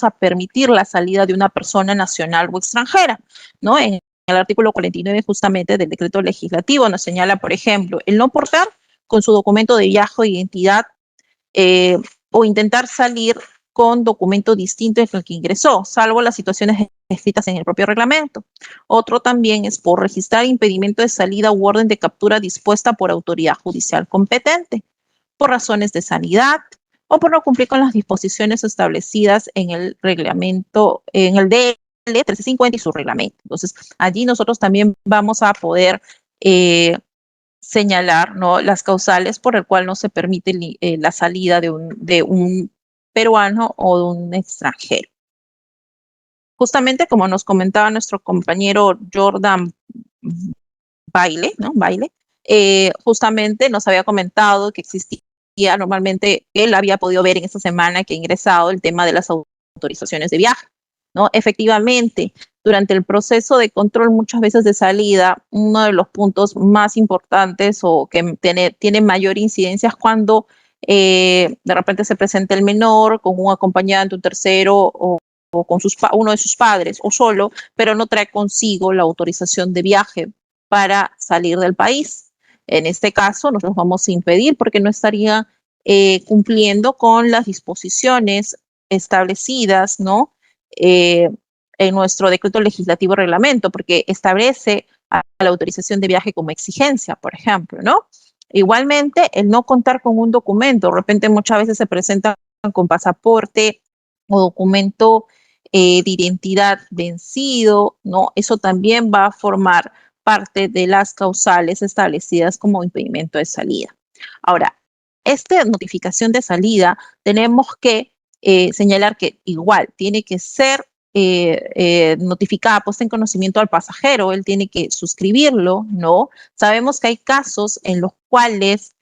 a permitir la salida de una persona nacional o extranjera, ¿no? En el artículo 49 justamente del decreto legislativo nos señala, por ejemplo, el no portar con su documento de viaje o identidad o intentar salir con documento distinto en el que ingresó, salvo las situaciones escritas en el propio reglamento. Otro también es por registrar impedimento de salida u orden de captura dispuesta por autoridad judicial competente, por razones de sanidad o por no cumplir con las disposiciones establecidas en el reglamento, en el DL 1350 y su reglamento. Entonces, allí nosotros también vamos a poder señalar, ¿no?, las causales por el cual no se permite la salida de un peruano o de un extranjero. Justamente como nos comentaba nuestro compañero Jordan Baile, ¿no? Justamente nos había comentado que existía normalmente, él había podido ver en esta semana que ha ingresado el tema de las autorizaciones de viaje, ¿no? Efectivamente, durante el proceso de control muchas veces de salida, uno de los puntos más importantes o que tiene mayor incidencia es cuando de repente se presenta el menor con un acompañante, un tercero o con uno de sus padres o solo, pero no trae consigo la autorización de viaje para salir del país. En este caso, nosotros vamos a impedir porque no estaría cumpliendo con las disposiciones establecidas, ¿no? En nuestro decreto legislativo reglamento, porque establece a la autorización de viaje como exigencia, por ejemplo, ¿no? Igualmente, el no contar con un documento, de repente muchas veces se presentan con pasaporte o documento de identidad vencido, ¿no? Eso también va a formar parte de las causales establecidas como impedimento de salida. Ahora, esta notificación de salida tenemos que señalar que igual tiene que ser notificada, puesta en conocimiento al pasajero, él tiene que suscribirlo, ¿no? Sabemos que hay casos en los cuales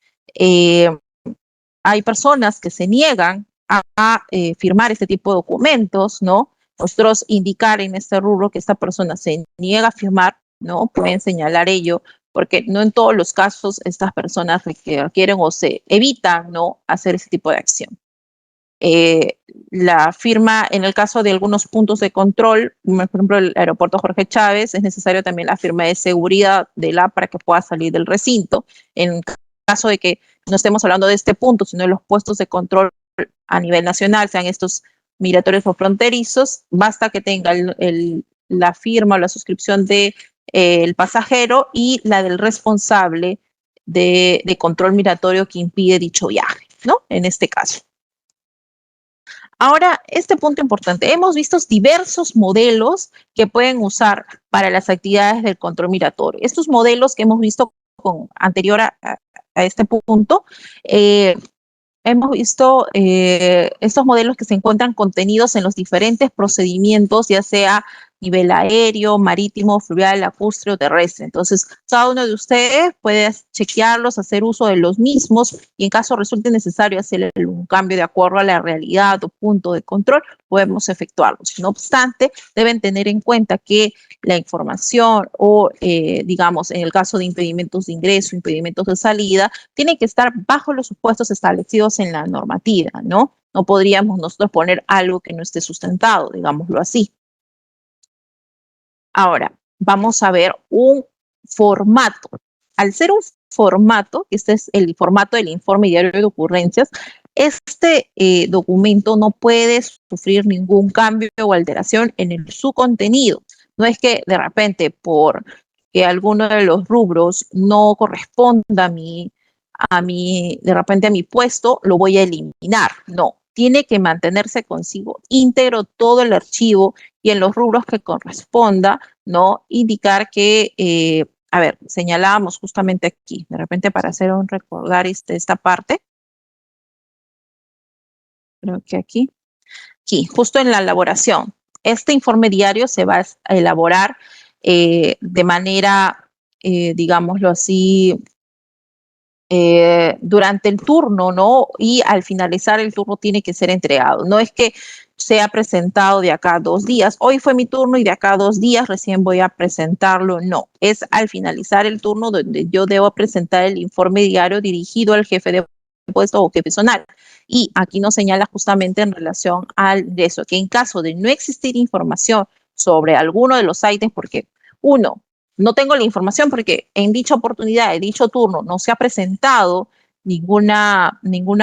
hay personas que se niegan a firmar este tipo de documentos, ¿no? Nosotros indicar en este rubro que esta persona se niega a firmar, ¿no? Pueden señalar ello, porque no en todos los casos estas personas requieren o se evitan, ¿no? Hacer ese tipo de acción. La firma, en el caso de algunos puntos de control, por ejemplo, el aeropuerto Jorge Chávez, es necesario también la firma de seguridad de la para que pueda salir del recinto. En caso de que no estemos hablando de este punto, sino de los puestos de control a nivel nacional, sean estos migratorios o fronterizos, basta que tenga la firma o la suscripción de el pasajero y la del responsable de control migratorio que impide dicho viaje, ¿no? En este caso. Ahora, este punto importante, hemos visto diversos modelos que pueden usar para las actividades del control migratorio. Estos modelos que hemos visto anterior a este punto, hemos visto estos modelos que se encuentran contenidos en los diferentes procedimientos, ya sea nivel aéreo, marítimo, fluvial, lacustre o terrestre. Entonces, cada uno de ustedes puede chequearlos, hacer uso de los mismos y en caso resulte necesario hacer un cambio de acuerdo a la realidad o punto de control, podemos efectuarlos. No obstante, deben tener en cuenta que la información o, digamos, en el caso de impedimentos de ingreso, impedimentos de salida, tiene que estar bajo los supuestos establecidos en la normativa, ¿no? No podríamos nosotros poner algo que no esté sustentado, digámoslo así. Ahora, vamos a ver un formato. Al ser un formato, este es el formato del informe diario de ocurrencias, este documento no puede sufrir ningún cambio o alteración en su contenido. No es que de repente por que alguno de los rubros no corresponda a mi, de repente a mi puesto, lo voy a eliminar. No, tiene que mantenerse consigo íntegro todo el archivo y en los rubros que corresponda, ¿no? Indicar que, a ver, señalábamos justamente aquí, de repente para hacer un recordar esta parte. Creo que aquí, justo en la elaboración. Este informe diario se va a elaborar de manera, digámoslo así, durante el turno, ¿no? Y al finalizar el turno tiene que ser entregado. No es que sea presentado de acá a 2 días. Hoy fue mi turno y de acá a 2 días recién voy a presentarlo. No, es al finalizar el turno donde yo debo presentar el informe diario dirigido al jefe de puesto o jefe zonal. Y aquí nos señala justamente en relación al de eso, que en caso de no existir información sobre alguno de los ítems, porque uno, no tengo la información porque en dicha oportunidad, en dicho turno, no se ha presentado ninguna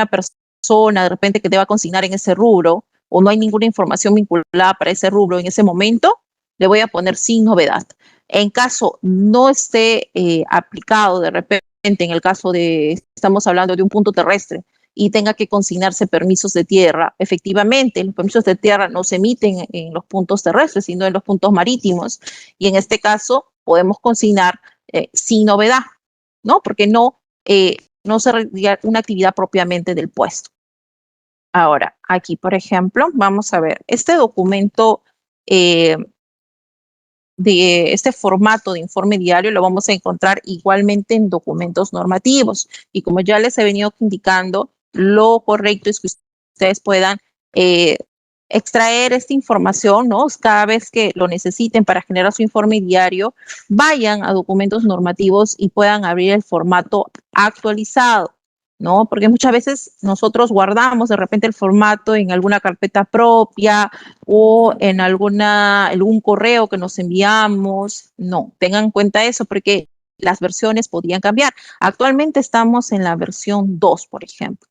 persona de repente que deba consignar en ese rubro o no hay ninguna información vinculada para ese rubro en ese momento, le voy a poner sin novedad. En caso no esté aplicado de repente, en el caso de, estamos hablando de un punto terrestre y tenga que consignarse permisos de tierra, efectivamente los permisos de tierra no se emiten en los puntos terrestres, sino en los puntos marítimos y en este caso podemos consignar sin novedad, ¿no? Porque no se realiza una actividad propiamente del puesto. Ahora, aquí, por ejemplo, vamos a ver, este documento de este formato de informe diario lo vamos a encontrar igualmente en documentos normativos. Y como ya les he venido indicando, lo correcto es que ustedes puedan extraer esta información, ¿no? Cada vez que lo necesiten para generar su informe diario, vayan a documentos normativos y puedan abrir el formato actualizado, ¿no? Porque muchas veces nosotros guardamos de repente el formato en alguna carpeta propia o en algún correo que nos enviamos. No, tengan en cuenta eso porque las versiones podían cambiar. Actualmente estamos en la versión 2, por ejemplo.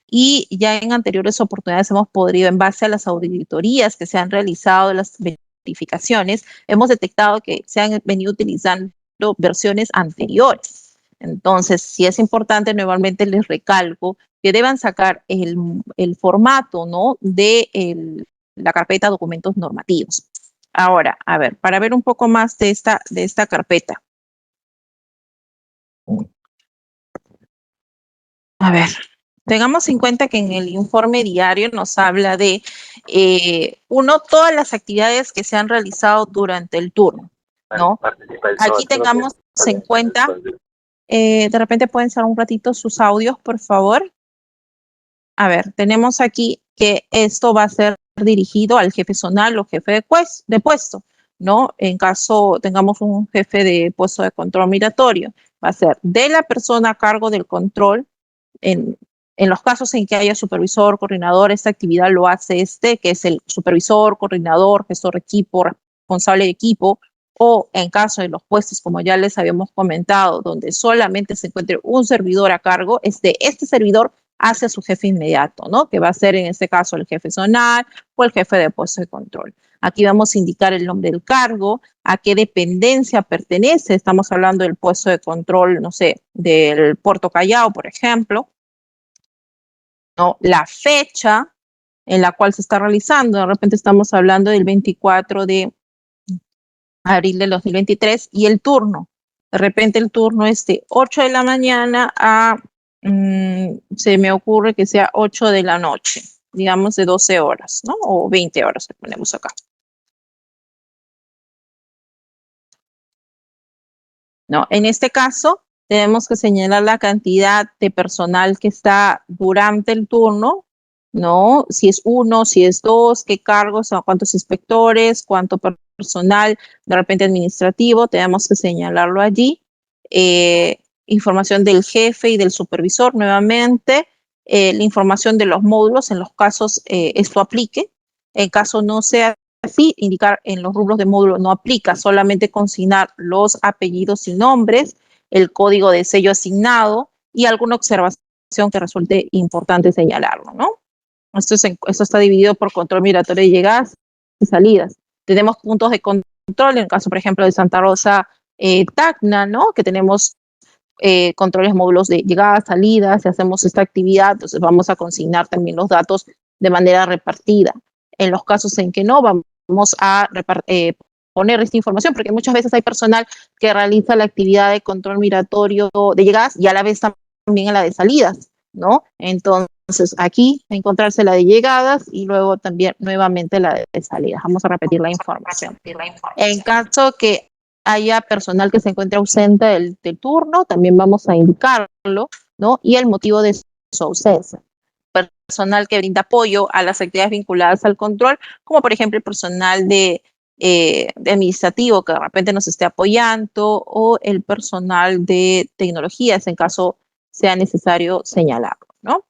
Y ya en anteriores oportunidades hemos podido, en base a las auditorías que se han realizado, las verificaciones, hemos detectado que se han venido utilizando versiones anteriores. Entonces, sí es importante, nuevamente les recalco, que deban sacar el formato, ¿no?, de la carpeta documentos normativos. Ahora, a ver, para ver un poco más de esta carpeta. A ver, tengamos en cuenta que en el informe diario nos habla de, todas las actividades que se han realizado durante el turno, ¿no? Aquí tengamos en cuenta, de repente pueden cerrar un ratito sus audios, por favor. A ver, tenemos aquí que esto va a ser dirigido al jefe zonal o jefe de puesto, ¿no? En caso tengamos un jefe de puesto de control migratorio, va a ser de la persona a cargo del control. En los casos en que haya supervisor, coordinador, esta actividad lo hace que es el supervisor, coordinador, gestor de equipo, responsable de equipo, o en caso de los puestos, como ya les habíamos comentado, donde solamente se encuentre un servidor a cargo, este servidor hacia su jefe inmediato, ¿no? Que va a ser en este caso el jefe zonal o el jefe de puesto de control. Aquí vamos a indicar el nombre del cargo, a qué dependencia pertenece. Estamos hablando del puesto de control, no sé, del Puerto Callao, por ejemplo, ¿no? La fecha en la cual se está realizando. De repente estamos hablando del 24 de abril del 2023 y el turno. De repente el turno es de 8 de la mañana a, se me ocurre que sea 8 de la noche, digamos de 12 horas, ¿no? O 20 horas que ponemos acá. ¿No? En este caso, tenemos que señalar la cantidad de personal que está durante el turno, ¿no? Si es 1, si es 2, qué cargos, cuántos inspectores, cuánto personal, de repente administrativo, tenemos que señalarlo allí. Información del jefe y del supervisor, nuevamente, la información de los módulos, en los casos esto aplique. En caso no sea así, indicar en los rubros de módulo no aplica, solamente consignar los apellidos y nombres, el código de sello asignado y alguna observación que resulte importante señalarlo, ¿no? Esto está dividido por control migratorio de llegadas y salidas. Tenemos puntos de control, en el caso, por ejemplo, de Santa Rosa, Tacna, ¿no? Que tenemos controles módulos de llegadas, salidas, si hacemos esta actividad, entonces vamos a consignar también los datos de manera repartida. En los casos en que no, vamos a poner esta información, porque muchas veces hay personal que realiza la actividad de control migratorio de llegadas y a la vez también a la de salidas, ¿no? Entonces, aquí encontrarse la de llegadas y luego también nuevamente la de salidas. Vamos a repetir la información. En caso que haya personal que se encuentre ausente del turno, también vamos a indicarlo, ¿no? Y el motivo de su ausencia. Personal que brinda apoyo a las actividades vinculadas al control, como por ejemplo el personal de administrativo que de repente nos esté apoyando o el personal de tecnologías en caso sea necesario señalarlo, ¿no?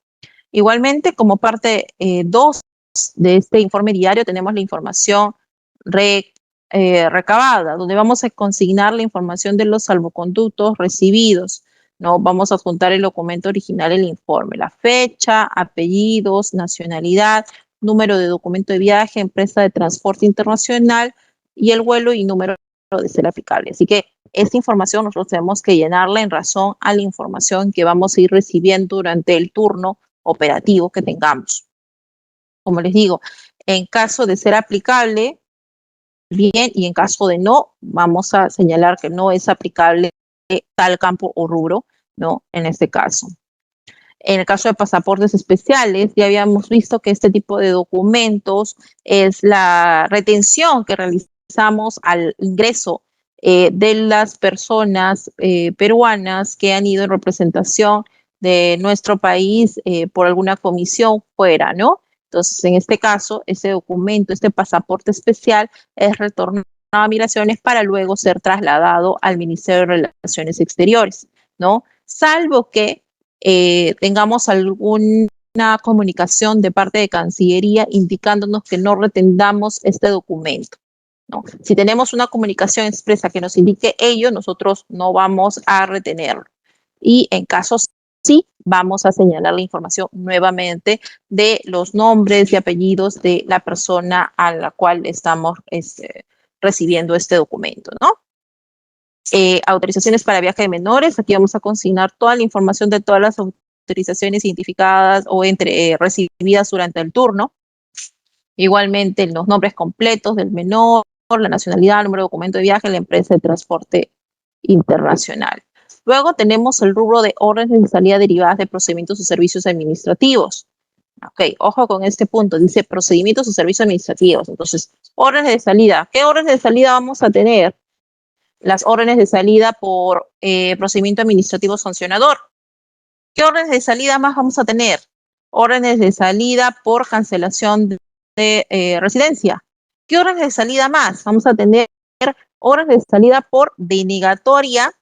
Igualmente, como parte 2 de este informe diario, tenemos la información recabada, donde vamos a consignar la información de los salvoconductos recibidos, ¿no? Vamos a adjuntar el documento original del informe, la fecha, apellidos, nacionalidad, número de documento de viaje, empresa de transporte internacional y el vuelo y número de ser aplicable. Así que esta información nosotros tenemos que llenarla en razón a la información que vamos a ir recibiendo durante el turno operativo que tengamos. Como les digo, en caso de ser aplicable, bien, y en caso de no, vamos a señalar que no es aplicable tal campo o rubro, ¿no? En este caso. En el caso de pasaportes especiales, ya habíamos visto que este tipo de documentos es la retención que realizamos al ingreso de las personas peruanas que han ido en representación de nuestro país por alguna comisión fuera, ¿no? Entonces, en este caso, ese documento, este pasaporte especial es retornado a Migraciones para luego ser trasladado al Ministerio de Relaciones Exteriores, ¿no? Salvo que tengamos alguna comunicación de parte de Cancillería indicándonos que no retengamos este documento, ¿no? Si tenemos una comunicación expresa que nos indique ello, nosotros no vamos a retenerlo. Y en caso sí, vamos a señalar la información nuevamente de los nombres y apellidos de la persona a la cual estamos recibiendo este documento, ¿no? Autorizaciones para viaje de menores. Aquí vamos a consignar toda la información de todas las autorizaciones identificadas o recibidas durante el turno. Igualmente, los nombres completos del menor, la nacionalidad, el número de documento de viaje, la empresa de transporte internacional. Luego tenemos el rubro de órdenes de salida derivadas de procedimientos o servicios administrativos. Ok, ojo con este punto, dice procedimientos o servicios administrativos. Entonces, órdenes de salida. ¿Qué órdenes de salida vamos a tener? Las órdenes de salida por procedimiento administrativo sancionador. ¿Qué órdenes de salida más vamos a tener? Órdenes de salida por cancelación de residencia. ¿Qué órdenes de salida más? Vamos a tener órdenes de salida por denegatoria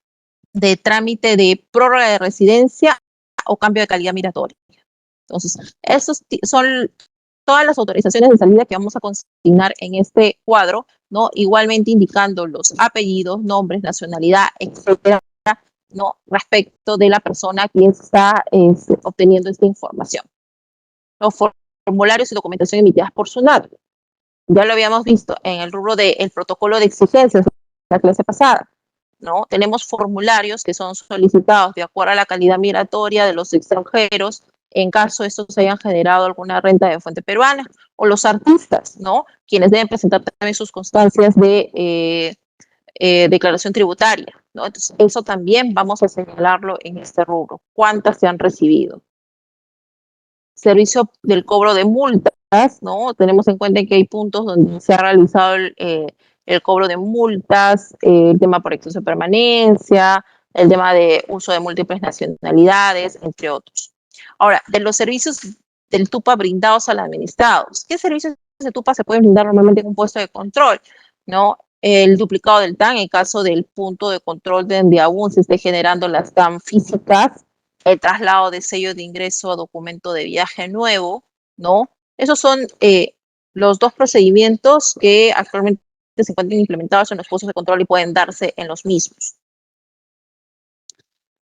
de trámite de prórroga de residencia o cambio de calidad migratoria. Entonces, esos son todas las autorizaciones de salida que vamos a consignar en este cuadro, ¿no? Igualmente indicando los apellidos, nombres, nacionalidad, etcétera, ¿no? Respecto de la persona que está obteniendo esta información. Los formularios y documentación emitidas por SUNAT. Ya lo habíamos visto en el rubro del protocolo de exigencias de la clase pasada, ¿no? Tenemos formularios que son solicitados de acuerdo a la calidad migratoria de los extranjeros, en caso estos hayan generado alguna renta de fuente peruana, o los artistas, ¿no? Quienes deben presentar también sus constancias de declaración tributaria, ¿no? Entonces, eso también vamos a señalarlo en este rubro. ¿Cuántas se han recibido? Servicio del cobro de multas, ¿no? Tenemos en cuenta que hay puntos donde se ha realizado el cobro de multas, el tema por exceso de permanencia, el tema de uso de múltiples nacionalidades, entre otros. Ahora, de los servicios del TUPA brindados a los administrados, ¿qué servicios de TUPA se pueden brindar normalmente en un puesto de control? ¿No? El duplicado del TAN en caso del punto de control donde aún se esté generando las TAN físicas, el traslado de sello de ingreso a documento de viaje nuevo, ¿no? Esos son los dos procedimientos que actualmente se encuentran implementados en los puestos de control y pueden darse en los mismos.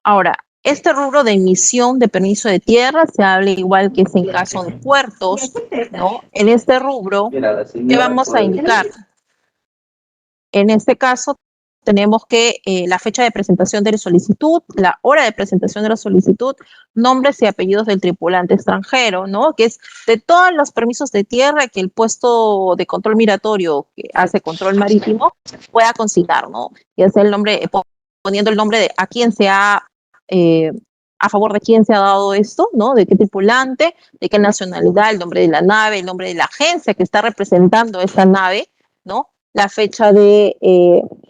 Ahora, este rubro de emisión de permiso de tierra se habla igual que es en caso de puertos, ¿no? En este rubro, ¿qué vamos a indicar? En este caso, tenemos que la fecha de presentación de la solicitud, la hora de presentación de la solicitud, nombres y apellidos del tripulante extranjero, ¿no? Que es de todos los permisos de tierra que el puesto de control migratorio que hace control marítimo pueda consignar, ¿no? Y hacer el nombre, poniendo el nombre de a quién se ha, a favor de quién se ha dado esto, ¿no? De qué tripulante, de qué nacionalidad, el nombre de la nave, el nombre de la agencia que está representando esa nave, ¿no? La fecha de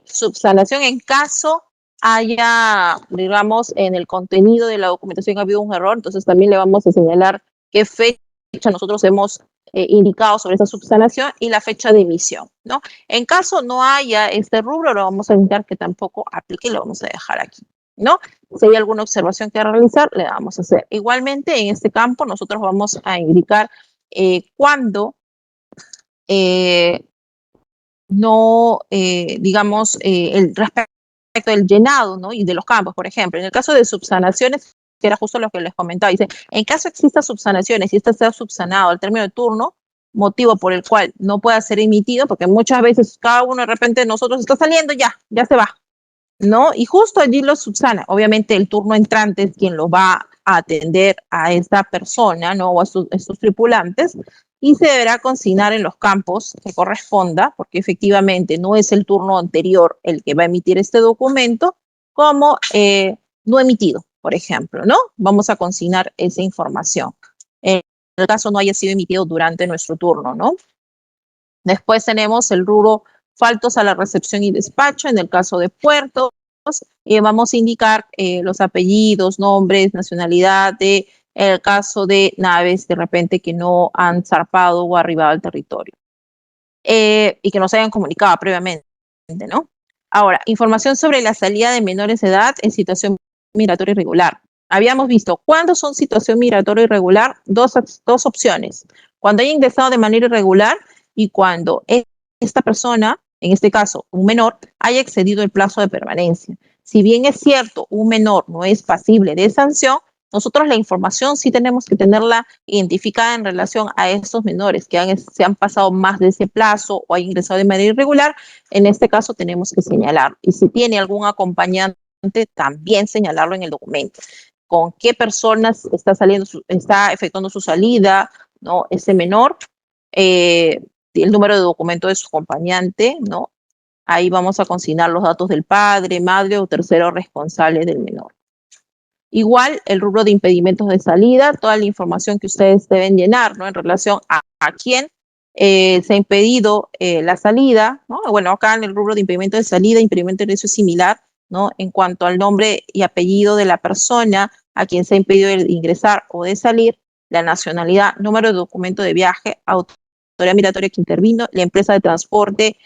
subsanación en caso haya, digamos, en el contenido de la documentación ha habido un error, entonces también le vamos a señalar qué fecha nosotros hemos indicado sobre esa subsanación y la fecha de emisión, ¿no? En caso no haya este rubro, lo vamos a indicar que tampoco aplique y lo vamos a dejar aquí, ¿no? Si hay alguna observación que realizar, le vamos a hacer. Igualmente, en este campo nosotros vamos a indicar cuándo no, digamos, el respecto del llenado, ¿no? Y de los campos, por ejemplo. En el caso de subsanaciones, que era justo lo que les comentaba, dice, en caso exista subsanaciones y esta sea subsanado al término de turno, motivo por el cual no pueda ser emitido, porque muchas veces cada uno de repente de nosotros está saliendo, ya se va, ¿no? Y justo allí lo subsana. Obviamente el turno entrante es quien lo va a atender a esta persona, ¿no? O a estos tripulantes, y se deberá consignar en los campos que corresponda, porque efectivamente no es el turno anterior el que va a emitir este documento, como no emitido, por ejemplo, ¿no? Vamos a consignar esa información. En el caso no haya sido emitido durante nuestro turno, ¿no? Después tenemos el rubro faltos a la recepción y despacho, en el caso de puertos, vamos a indicar los apellidos, nombres, nacionalidad de el caso de naves de repente que no han zarpado o arribado al territorio y que no se hayan comunicado previamente, ¿no? Ahora, información sobre la salida de menores de edad en situación migratoria irregular. habíamos visto, ¿cuándo son situación migratoria irregular? Dos opciones. Cuando haya ingresado de manera irregular y cuando esta persona, en este caso un menor, haya excedido el plazo de permanencia. Si bien es cierto, un menor no es pasible de sanción, nosotros la información sí tenemos que tenerla identificada en relación a estos menores que se han pasado más de ese plazo o han ingresado de manera irregular. En este caso tenemos que señalarlo. Y si tiene algún acompañante, también señalarlo en el documento. Con qué personas está efectuando su salida, ¿no? Ese menor, el número de documento de su acompañante, ¿no? Ahí vamos a consignar los datos del padre, madre o tercero responsable del menor. Igual el rubro de impedimentos de salida, toda la información que ustedes deben llenar, ¿no? En relación a quién se ha impedido la salida, ¿no? Bueno, acá en el rubro de impedimento de salida, impedimento de ingreso es similar, ¿no? En cuanto al nombre y apellido de la persona a quien se ha impedido el ingresar o de salir, la nacionalidad, número de documento de viaje, autoridad migratoria que intervino, la empresa de transporte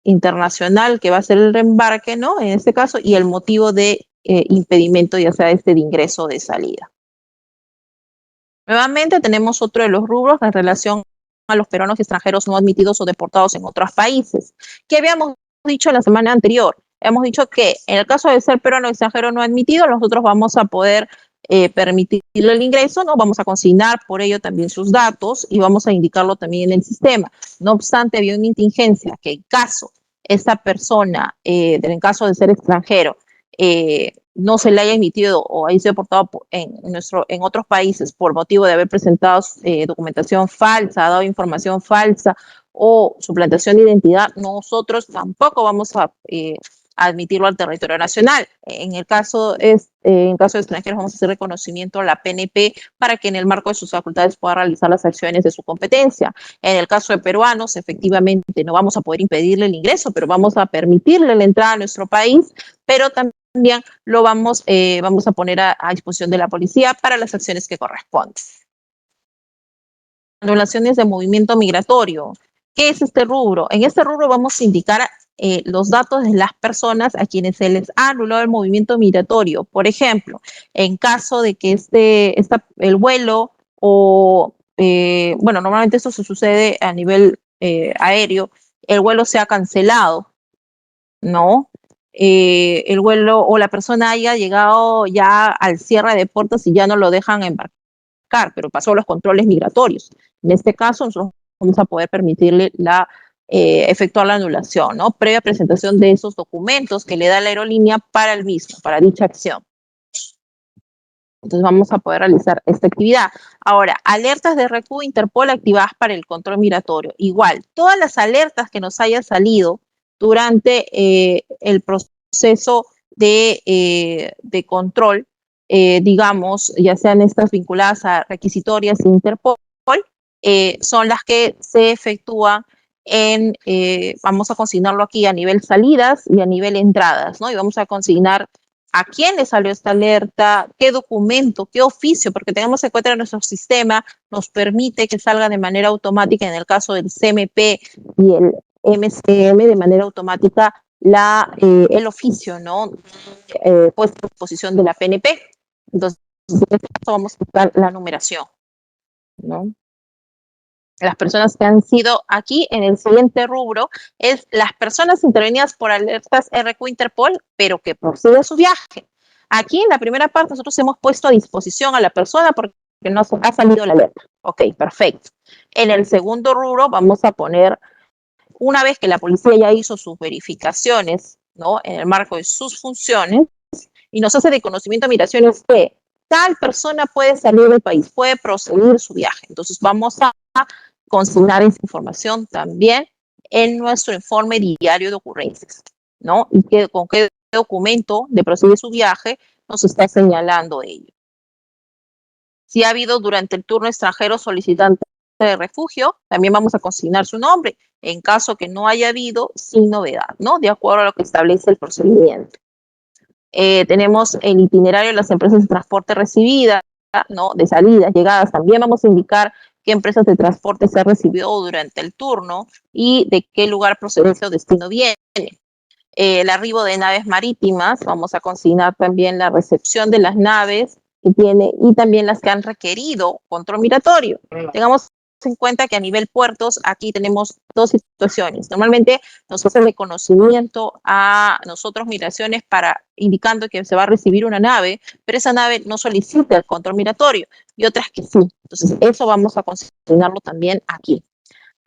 internacional que va a ser el reembarque, ¿no? En este caso, y el motivo de impedimento, ya sea de ingreso o de salida. Nuevamente tenemos otro de los rubros en relación a los peruanos extranjeros no admitidos o deportados en otros países. ¿Qué habíamos dicho la semana anterior? Hemos dicho que en el caso de ser peruano extranjero no admitido, nosotros vamos a poder permitirle el ingreso, ¿no? Vamos a consignar por ello también sus datos y vamos a indicarlo también en el sistema. No obstante, había una contingencia que en caso esta persona, en caso de ser extranjero, no se le haya emitido o haya sido deportado en otros países por motivo de haber presentado documentación falsa, dado información falsa o suplantación de identidad, nosotros tampoco vamos a admitirlo al territorio nacional. En caso de extranjeros, vamos a hacer reconocimiento a la PNP para que en el marco de sus facultades pueda realizar las acciones de su competencia. En el caso de peruanos, efectivamente, no vamos a poder impedirle el ingreso, pero vamos a permitirle la entrada a nuestro país, pero también lo vamos a poner a disposición de la policía para las acciones que corresponden. Anulaciones de movimiento migratorio. ¿Qué es este rubro? En este rubro vamos a indicar los datos de las personas a quienes se les ha anulado el movimiento migratorio. Por ejemplo, en caso de que el vuelo o, bueno, normalmente esto se sucede a nivel aéreo, el vuelo sea cancelado, ¿no? El vuelo o la persona haya llegado ya al cierre de puertas y ya no lo dejan embarcar, pero pasó los controles migratorios. En este caso, nosotros vamos a poder permitirle efectuar la anulación, ¿no? Previa presentación de esos documentos que le da la aerolínea para el mismo, para dicha acción. Entonces vamos a poder realizar esta actividad. Ahora, alertas de RQ Interpol activadas para el control migratorio. Igual, todas las alertas que nos hayan salido durante el proceso de control, digamos, ya sean estas vinculadas a requisitorias de Interpol, son las que se efectúan vamos a consignarlo aquí a nivel salidas y a nivel entradas, ¿no? Y vamos a consignar a quién le salió esta alerta, qué documento, qué oficio, porque tenemos en cuenta que nuestro sistema nos permite que salga de manera automática, en el caso del CMP y el MCM, de manera automática el oficio, ¿no? Puesto a disposición de la PNP. Entonces, en este caso vamos a buscar la numeración, ¿no? Las personas que han sido aquí en el siguiente rubro es las personas intervenidas por alertas RQ Interpol, pero que procede su viaje. Aquí en la primera parte nosotros hemos puesto a disposición a la persona porque no ha salido la alerta. Ok, perfecto. En el segundo rubro vamos a poner, una vez que la policía ya hizo sus verificaciones, ¿no? En el marco de sus funciones, y nos hace de conocimiento de migraciones que tal persona puede salir del país, puede proseguir su viaje. Entonces vamos a consignar esa información también en nuestro informe diario de ocurrencias, ¿no? Y con qué documento de proseguir su viaje nos está señalando ello. Si ha habido durante el turno extranjero solicitante de refugio, también vamos a consignar su nombre, en caso que no haya habido, sin novedad, ¿no? De acuerdo a lo que establece el procedimiento. Tenemos el itinerario de las empresas de transporte recibidas, ¿no? De salidas, llegadas, también vamos a indicar qué empresas de transporte se ha recibido durante el turno y de qué lugar, procedencia o destino viene. el arribo de naves marítimas, vamos a consignar también la recepción de las naves que tiene y también las que han requerido control migratorio. Tengamos en cuenta que a nivel puertos aquí tenemos dos situaciones. Normalmente nos hace reconocimiento a nosotros migraciones para indicando que se va a recibir una nave, pero esa nave no solicita el control migratorio y otras que sí. Entonces eso vamos a consignarlo también aquí.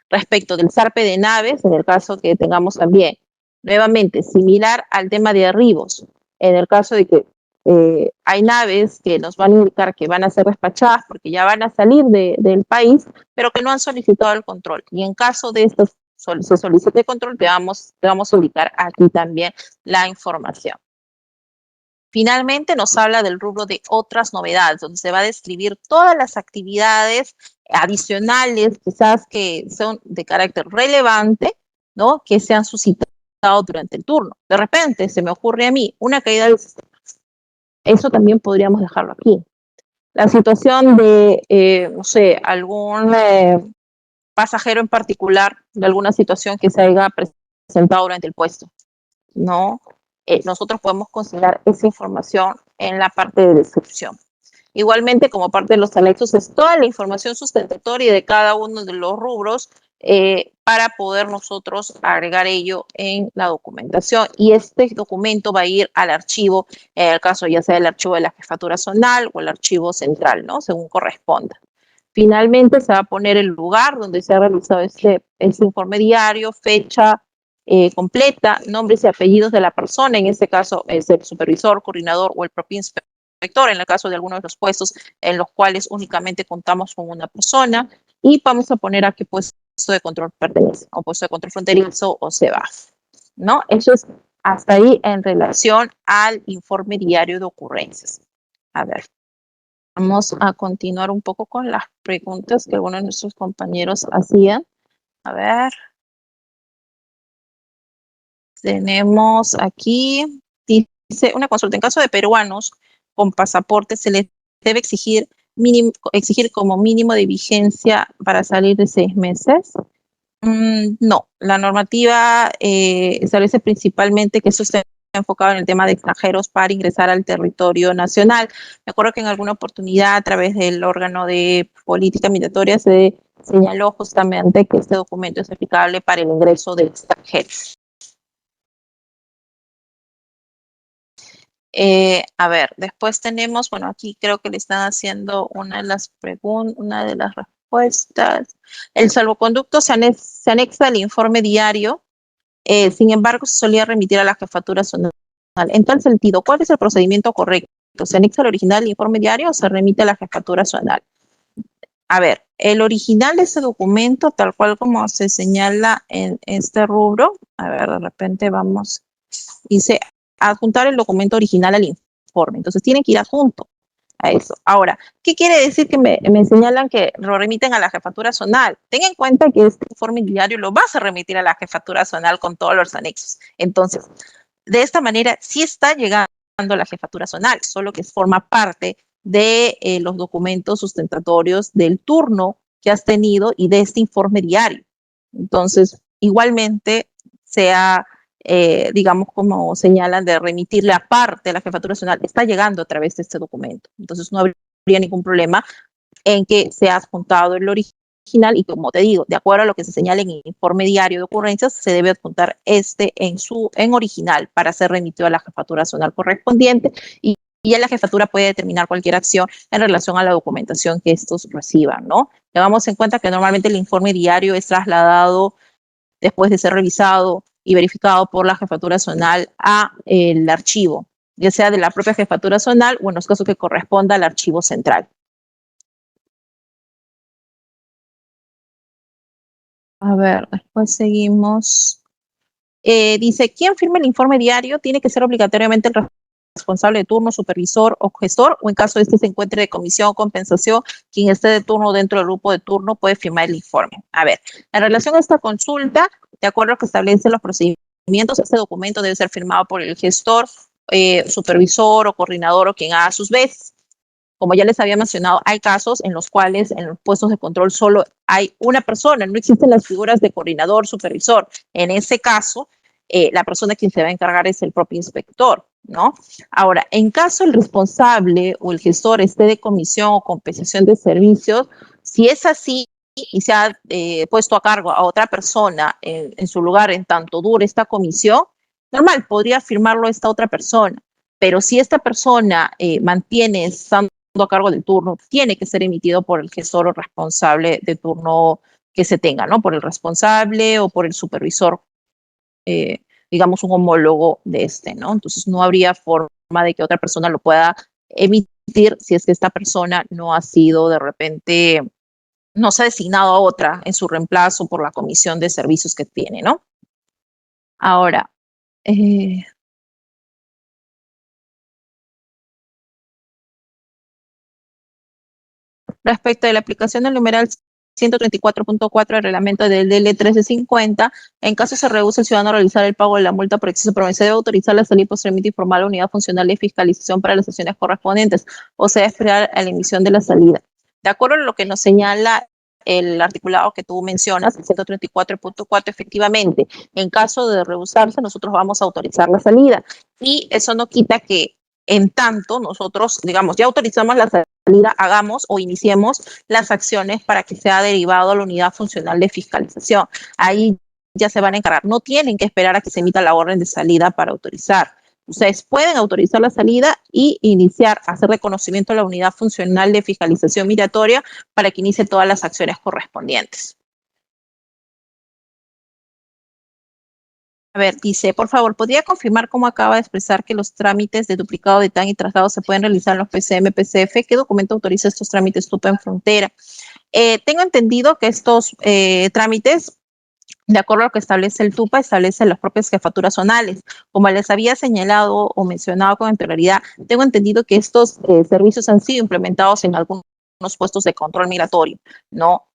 Respecto del zarpe de naves, en el caso que tengamos también, nuevamente, similar al tema de arribos, en el caso de que hay naves que nos van a indicar que van a ser despachadas porque ya van a salir del país, pero que no han solicitado el control. Y en caso de esto se solicite control, te vamos a indicar aquí también la información. Finalmente nos habla del rubro de otras novedades, donde se va a describir todas las actividades adicionales, quizás que son de carácter relevante, ¿no? Que se han suscitado durante el turno. De repente se me ocurre a mí una caída de sistemas. Eso también podríamos dejarlo aquí. La situación de, no sé, algún pasajero en particular, de alguna situación que se haya presentado durante el puesto, ¿no? Nosotros podemos considerar esa información en la parte de descripción. Igualmente, como parte de los anexos, es toda la información sustentatoria de cada uno de los rubros para poder nosotros agregar ello en la documentación. Y este documento va a ir al archivo, en el caso ya sea el archivo de la jefatura zonal o el archivo central, ¿no? Según corresponda. Finalmente, se va a poner el lugar donde se ha realizado este informe diario, fecha completa, nombres y apellidos de la persona, en este caso es el supervisor, coordinador o el propio inspector, en el caso de algunos de los puestos en los cuales únicamente contamos con una persona, y vamos a poner a qué puesto de control pertenece, o puesto de control fronterizo o CEBAF, ¿no? Eso es hasta ahí en relación al informe diario de ocurrencias. A ver, vamos a continuar un poco con las preguntas que algunos de nuestros compañeros hacían. A ver. Tenemos aquí, dice una consulta. En caso de peruanos con pasaporte, ¿se les debe exigir como mínimo de vigencia para salir de 6 meses? No, la normativa establece principalmente que eso está enfocado en el tema de extranjeros para ingresar al territorio nacional. Me acuerdo que en alguna oportunidad a través del órgano de política migratoria se señaló justamente que este documento es aplicable para el ingreso de extranjeros. A ver, después tenemos, bueno, aquí creo que le están haciendo una de las respuestas. El salvoconducto se anexa al informe diario, sin embargo, se solía remitir a la jefatura zonal. En tal sentido, ¿cuál es el procedimiento correcto? ¿Se anexa al original del informe diario o se remite a la jefatura zonal? A ver, el original de ese documento, tal cual como se señala en este rubro, a ver, de repente vamos, dice adjuntar el documento original al informe. Entonces tienen que ir adjunto a eso. Ahora, ¿qué quiere decir que me señalan que lo remiten a la jefatura zonal? Ten en cuenta que este informe diario lo vas a remitir a la jefatura zonal con todos los anexos. Entonces, de esta manera sí está llegando a la jefatura zonal, solo que forma parte de los documentos sustentatorios del turno que has tenido y de este informe diario. Entonces, igualmente sea digamos, como señalan, de remitirle aparte a la jefatura zonal, está llegando a través de este documento. Entonces no habría ningún problema en que sea adjuntado el original y, como te digo, de acuerdo a lo que se señala en el informe diario de ocurrencias, se debe adjuntar este en original para ser remitido a la jefatura zonal correspondiente y ya la jefatura puede determinar cualquier acción en relación a la documentación que estos reciban, ¿no? Tengamos en cuenta que normalmente el informe diario es trasladado después de ser revisado y verificado por la jefatura zonal a el archivo, ya sea de la propia jefatura zonal o en los casos que corresponda al archivo central. A ver, después seguimos. Dice, ¿quién firma el informe diario? Tiene que ser obligatoriamente el responsable de turno, supervisor o gestor, o en caso de este se encuentre de comisión o compensación, quien esté de turno dentro del grupo de turno puede firmar el informe. A ver, en relación a esta consulta, de acuerdo a lo que establecen los procedimientos, este documento debe ser firmado por el gestor, supervisor o coordinador o quien haga sus veces. Como ya les había mencionado, hay casos en los cuales en los puestos de control solo hay una persona, no existen las figuras de coordinador, supervisor. En ese caso, la persona quien se va a encargar es el propio inspector, ¿no? Ahora, en caso el responsable o el gestor esté de comisión o compensación de servicios, si es así y se ha puesto a cargo a otra persona en su lugar en tanto dure esta comisión, normal, podría firmarlo esta otra persona. Pero si esta persona mantiene estando a cargo del turno, tiene que ser emitido por el gestor o responsable de turno que se tenga, ¿no? Por el responsable o por el supervisor, digamos, un homólogo de este, ¿no? Entonces no habría forma de que otra persona lo pueda emitir si es que esta persona no ha sido de repente, no se ha designado a otra en su reemplazo por la comisión de servicios que tiene, ¿no? Ahora, respecto de la aplicación del numeral 134.4 del reglamento del DL 1350, en caso se rehúse el ciudadano a realizar el pago de la multa por exceso promesa, debe autorizar la salida y posteriormente informar a la unidad funcional de fiscalización para las acciones correspondientes, o sea, esperar a la emisión de la salida. De acuerdo a lo que nos señala el articulado que tú mencionas, el 134.4, efectivamente, en caso de rehusarse, nosotros vamos a autorizar la salida. Y eso no quita que, en tanto, nosotros, digamos, ya autorizamos la salida, hagamos o iniciemos las acciones para que sea derivado a la unidad funcional de fiscalización. Ahí ya se van a encargar. No tienen que esperar a que se emita la orden de salida para autorizar. Ustedes pueden autorizar la salida y iniciar, hacer reconocimiento a la unidad funcional de fiscalización migratoria para que inicie todas las acciones correspondientes. A ver, dice, por favor, ¿podría confirmar cómo acaba de expresar que los trámites de duplicado de TAN y traslado se pueden realizar en los PCM, PCF? ¿Qué documento autoriza estos trámites TUPA en frontera? Tengo entendido que estos trámites, de acuerdo a lo que establece el TUPA, establecen las propias jefaturas zonales. Como les había señalado o mencionado con anterioridad, tengo entendido que estos servicios han sido implementados en algunos puestos de control migratorio, ¿no?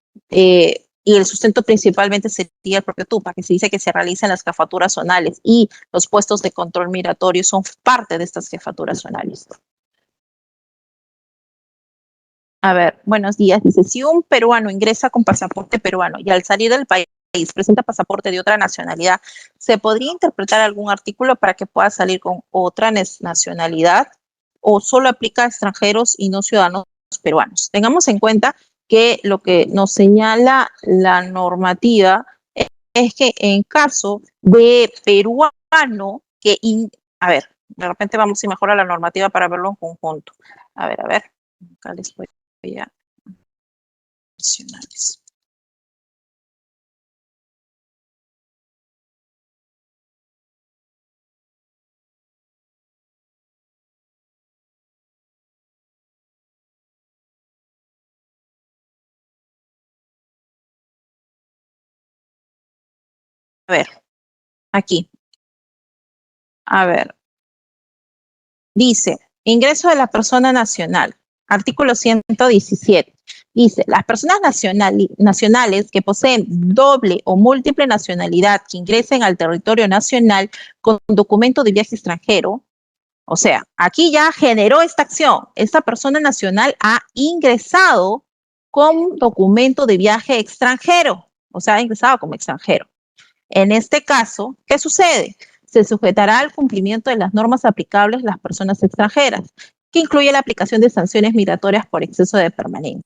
Y el sustento principalmente sería el propio TUPA, que se dice que se realizan las jefaturas zonales y los puestos de control migratorio son parte de estas jefaturas zonales. A ver, buenos días. Dice, si un peruano ingresa con pasaporte peruano y al salir del país presenta pasaporte de otra nacionalidad, ¿se podría interpretar algún artículo para que pueda salir con otra nacionalidad o solo aplica a extranjeros y no ciudadanos peruanos? Tengamos en cuenta que lo que nos señala la normativa es que en caso de peruano que, a ver, de repente vamos a mejorar la normativa para verlo en conjunto. A ver, acá les voy a nacionales. A ver, aquí. A ver. Dice, ingreso de la persona nacional. Artículo 117. Dice, las personas nacionales que poseen doble o múltiple nacionalidad que ingresen al territorio nacional con documento de viaje extranjero, o sea, aquí ya generó esta acción. Esta persona nacional ha ingresado con documento de viaje extranjero, o sea, ha ingresado como extranjero. En este caso, ¿qué sucede? Se sujetará al cumplimiento de las normas aplicables a las personas extranjeras, que incluye la aplicación de sanciones migratorias por exceso de permanencia.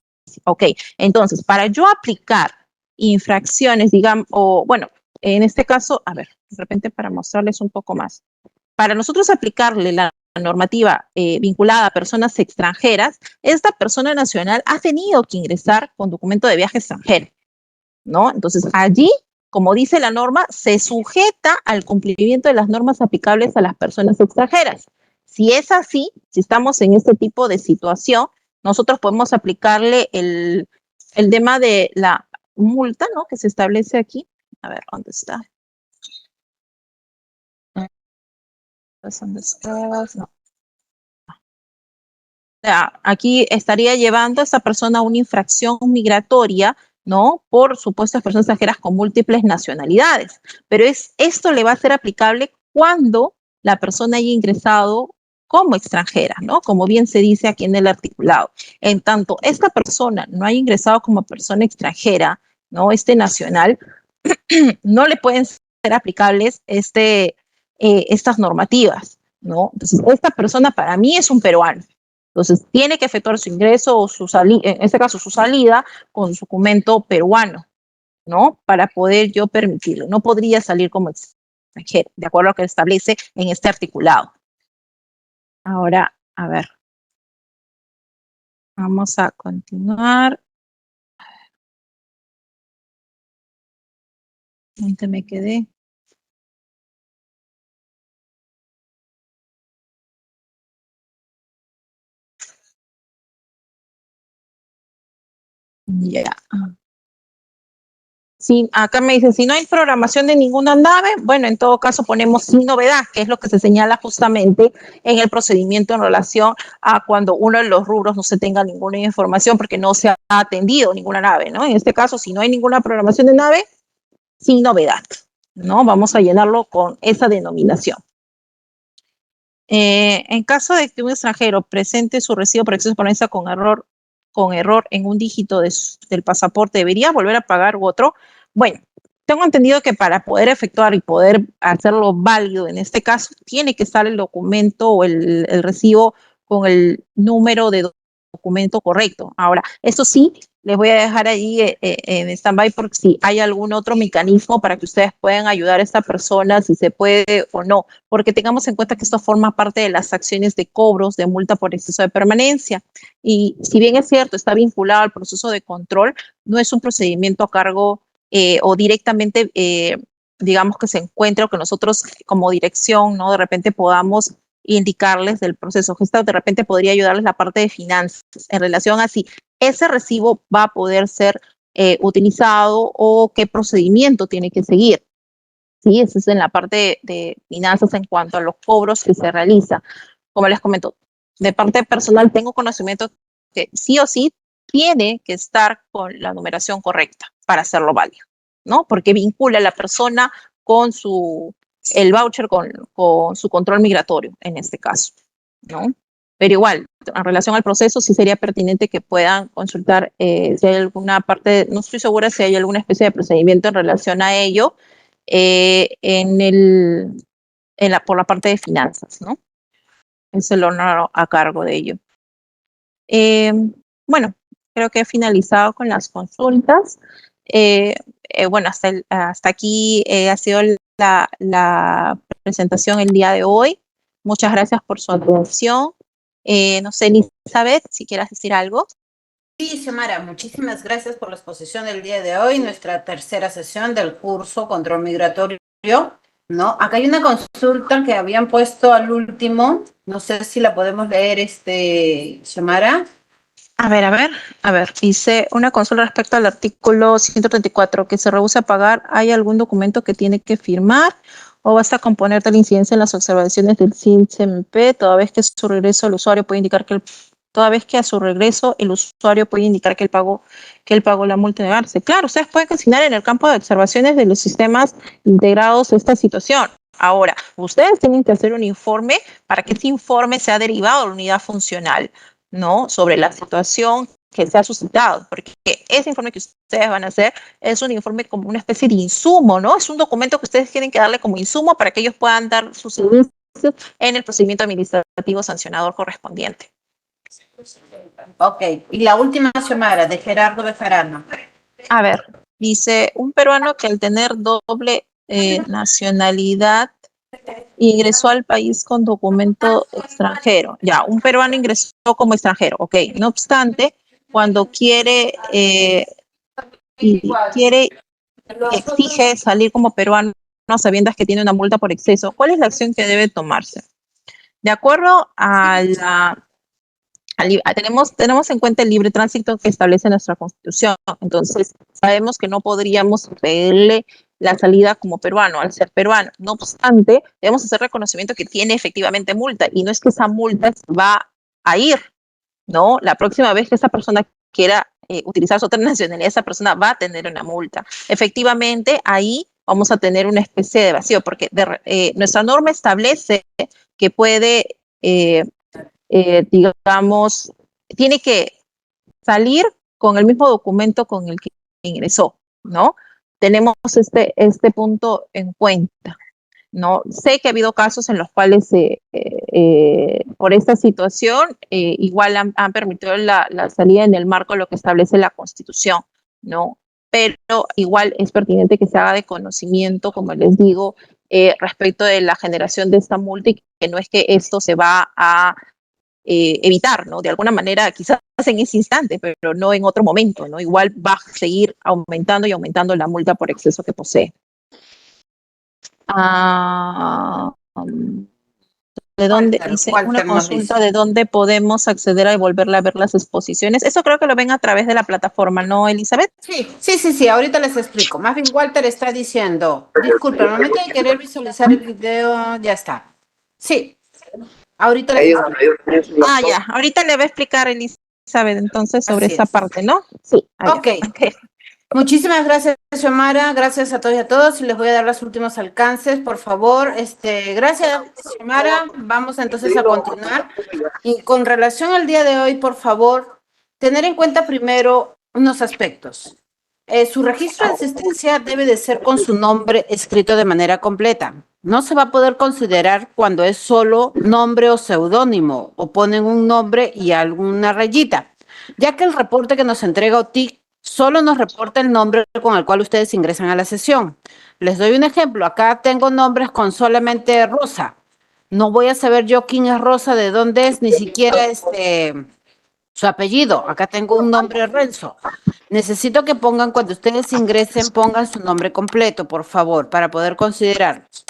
Ok, entonces, para yo aplicar infracciones, digamos, o bueno, en este caso, a ver, de repente para mostrarles un poco más. Para nosotros aplicarle la normativa vinculada a personas extranjeras, esta persona nacional ha tenido que ingresar con documento de viaje extranjero, ¿no? Entonces, allí, como dice la norma, se sujeta al cumplimiento de las normas aplicables a las personas extranjeras. Si es así, si estamos en este tipo de situación, nosotros podemos aplicarle el tema de la multa, ¿no? Que se establece aquí. A ver, ¿dónde está? ¿Dónde estás? No. Aquí estaría llevando a esta persona a una infracción migratoria, ¿no? Por supuestas personas extranjeras con múltiples nacionalidades. Pero esto le va a ser aplicable cuando la persona haya ingresado como extranjera, ¿no? Como bien se dice aquí en el articulado. En tanto, esta persona no haya ingresado como persona extranjera, ¿no? Nacional, no le pueden ser aplicables estas normativas, ¿no? Entonces, esta persona para mí es un peruano. Entonces, tiene que efectuar su ingreso o su salida, en este caso su salida, con su documento peruano, ¿no? Para poder yo permitirlo. No podría salir como extranjero, de acuerdo a lo que establece en este articulado. Ahora, a ver. Vamos a continuar. ¿Dónde me quedé? Ya. Sí, acá me dicen, si no hay programación de ninguna nave, bueno, en todo caso ponemos sin novedad, que es lo que se señala justamente en el procedimiento en relación a cuando uno de los rubros no se tenga ninguna información porque no se ha atendido ninguna nave, ¿no? En este caso, si no hay ninguna programación de nave, sin novedad, ¿no? Vamos a llenarlo con esa denominación. En caso de que un extranjero presente su recibo por exceso de pobreza con error en un dígito del pasaporte, ¿debería volver a pagar u otro? Bueno, tengo entendido que para poder efectuar y poder hacerlo válido en este caso, tiene que estar el documento o el recibo con el número de documento correcto. Ahora, eso sí, les voy a dejar ahí en stand-by porque si hay algún otro mecanismo para que ustedes puedan ayudar a esta persona, si se puede o no, porque tengamos en cuenta que esto forma parte de las acciones de cobros de multa por exceso de permanencia. Y si bien es cierto, está vinculado al proceso de control, no es un procedimiento a cargo o directamente, digamos, que se encuentre o que nosotros como dirección, ¿no? De repente podamos indicarles del proceso. Esto de repente podría ayudarles la parte de finanzas en relación a si ese recibo va a poder ser utilizado o qué procedimiento tiene que seguir. Sí, eso es en la parte de finanzas en cuanto a los cobros que se realiza. Como les comento, de parte personal tengo conocimiento que sí o sí tiene que estar con la numeración correcta para hacerlo válido, ¿no? Porque vincula a la persona con el voucher con su control migratorio, en este caso, ¿no? Pero igual, en relación al proceso, sí sería pertinente que puedan consultar si hay alguna parte, no estoy segura si hay alguna especie de procedimiento en relación a ello, por la parte de finanzas, ¿no? Es el honor a cargo de ello. Bueno, creo que he finalizado con las consultas. Bueno, hasta aquí ha sido la presentación el día de hoy. Muchas gracias por su atención. No sé, Elizabeth, si quieras decir algo. Sí, Xiomara, muchísimas gracias por la exposición del día de hoy, nuestra tercera sesión del curso Control Migratorio, ¿no? Acá hay una consulta que habían puesto al último, no sé si la podemos leer, Xiomara. A ver, hice una consulta respecto al artículo 134, que se rehúsa a pagar. ¿Hay algún documento que tiene que firmar o basta con poner tal incidencia en las observaciones del CIN-CMP, toda vez que a su regreso el usuario puede indicar que él pagó la multa de negarse? Claro, ustedes pueden consignar en el campo de observaciones de los sistemas integrados esta situación. Ahora, ustedes tienen que hacer un informe para que ese informe sea derivado de la unidad funcional, ¿no? Sobre la situación que se ha suscitado, porque ese informe que ustedes van a hacer es un informe como una especie de insumo, ¿no? Es un documento que ustedes tienen que darle como insumo para que ellos puedan dar sus servicios en el procedimiento administrativo sancionador correspondiente. Ok, y la última, Xiomara, de Gerardo Bejarano. A ver, dice, un peruano que al tener doble nacionalidad ingresó al país con documento extranjero. Ya, un peruano ingresó como extranjero, ok. No obstante, cuando exige salir como peruano a sabiendas que tiene una multa por exceso, ¿cuál es la acción que debe tomarse? De acuerdo tenemos en cuenta el libre tránsito que establece nuestra Constitución. Entonces, sabemos que no podríamos pedirle la salida como peruano, al ser peruano. No obstante, debemos hacer reconocimiento que tiene efectivamente multa, y no es que esa multa va a ir, ¿no? La próxima vez que esa persona quiera utilizar su otra nacionalidad, esa persona va a tener una multa. Efectivamente, ahí vamos a tener una especie de vacío, porque nuestra norma establece que puede, digamos, tiene que salir con el mismo documento con el que ingresó, ¿no? tenemos este punto en cuenta, ¿no? Sé que ha habido casos en los cuales por esta situación igual han permitido la salida en el marco de lo que establece la Constitución, ¿no? Pero igual es pertinente que se haga de conocimiento, como les digo, respecto de la generación de esta multa y que no es que esto se va a evitar, ¿no? De alguna manera, quizás en ese instante, pero no en otro momento, ¿no? Igual va a seguir aumentando y aumentando la multa por exceso que posee. ¿De dónde hice una consulta de dónde podemos acceder a volverla a ver las exposiciones? Eso creo que lo ven a través de la plataforma, ¿no, Elizabeth? Sí, ahorita les explico. Más bien Walter está diciendo, disculpe, al momento de querer visualizar el video, ya está. Sí, ahorita les explico. Ya, ahorita le va a explicar Elizabeth entonces sobre esa parte, ¿no? Sí. Ok. Muchísimas gracias, Xiomara. Gracias a todos y a todos. Y les voy a dar los últimos alcances, por favor. Gracias, Xiomara. Vamos entonces a continuar. Y con relación al día de hoy, por favor, tener en cuenta primero unos aspectos. Su registro de asistencia debe de ser con su nombre escrito de manera completa. No se va a poder considerar cuando es solo nombre o seudónimo o ponen un nombre y alguna rayita, ya que el reporte que nos entrega OTIC solo nos reporta el nombre con el cual ustedes ingresan a la sesión. Les doy un ejemplo. Acá tengo nombres con solamente Rosa. No voy a saber yo quién es Rosa, de dónde es, ni siquiera su apellido. Acá tengo un nombre Renzo. Necesito que pongan, cuando ustedes ingresen, pongan su nombre completo, por favor, para poder considerarlos.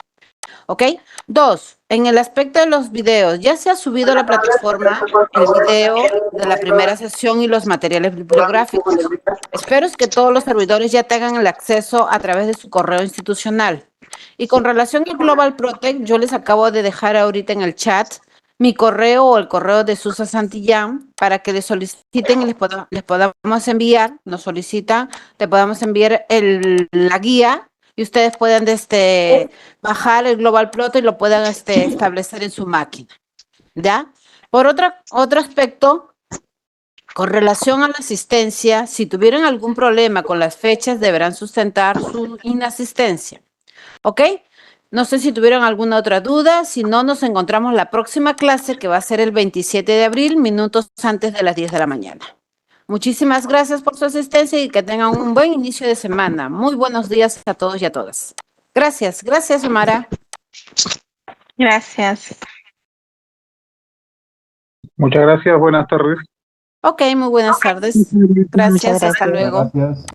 ¿Ok? 2, en el aspecto de los videos, ya se ha subido a la plataforma el video de la primera sesión y los materiales bibliográficos. Espero que todos los servidores ya tengan el acceso a través de su correo institucional. Y con relación al Global Protect, yo les acabo de dejar ahorita en el chat mi correo o el correo de Susa Santillán para que les soliciten y les podamos enviar, nos solicitan, le podamos enviar la guía y ustedes puedan bajar el Global Plot y lo puedan establecer en su máquina, ¿ya? Por otro aspecto, con relación a la asistencia, si tuvieran algún problema con las fechas, deberán sustentar su inasistencia, ¿ok? No sé si tuvieron alguna otra duda, si no, nos encontramos la próxima clase que va a ser el 27 de abril, minutos antes de las 10 de la mañana. Muchísimas gracias por su asistencia y que tengan un buen inicio de semana. Muy buenos días a todos y a todas. Gracias, Mara. Gracias. Muchas gracias, buenas tardes. Ok, muy buenas tardes. Gracias, hasta luego. Gracias.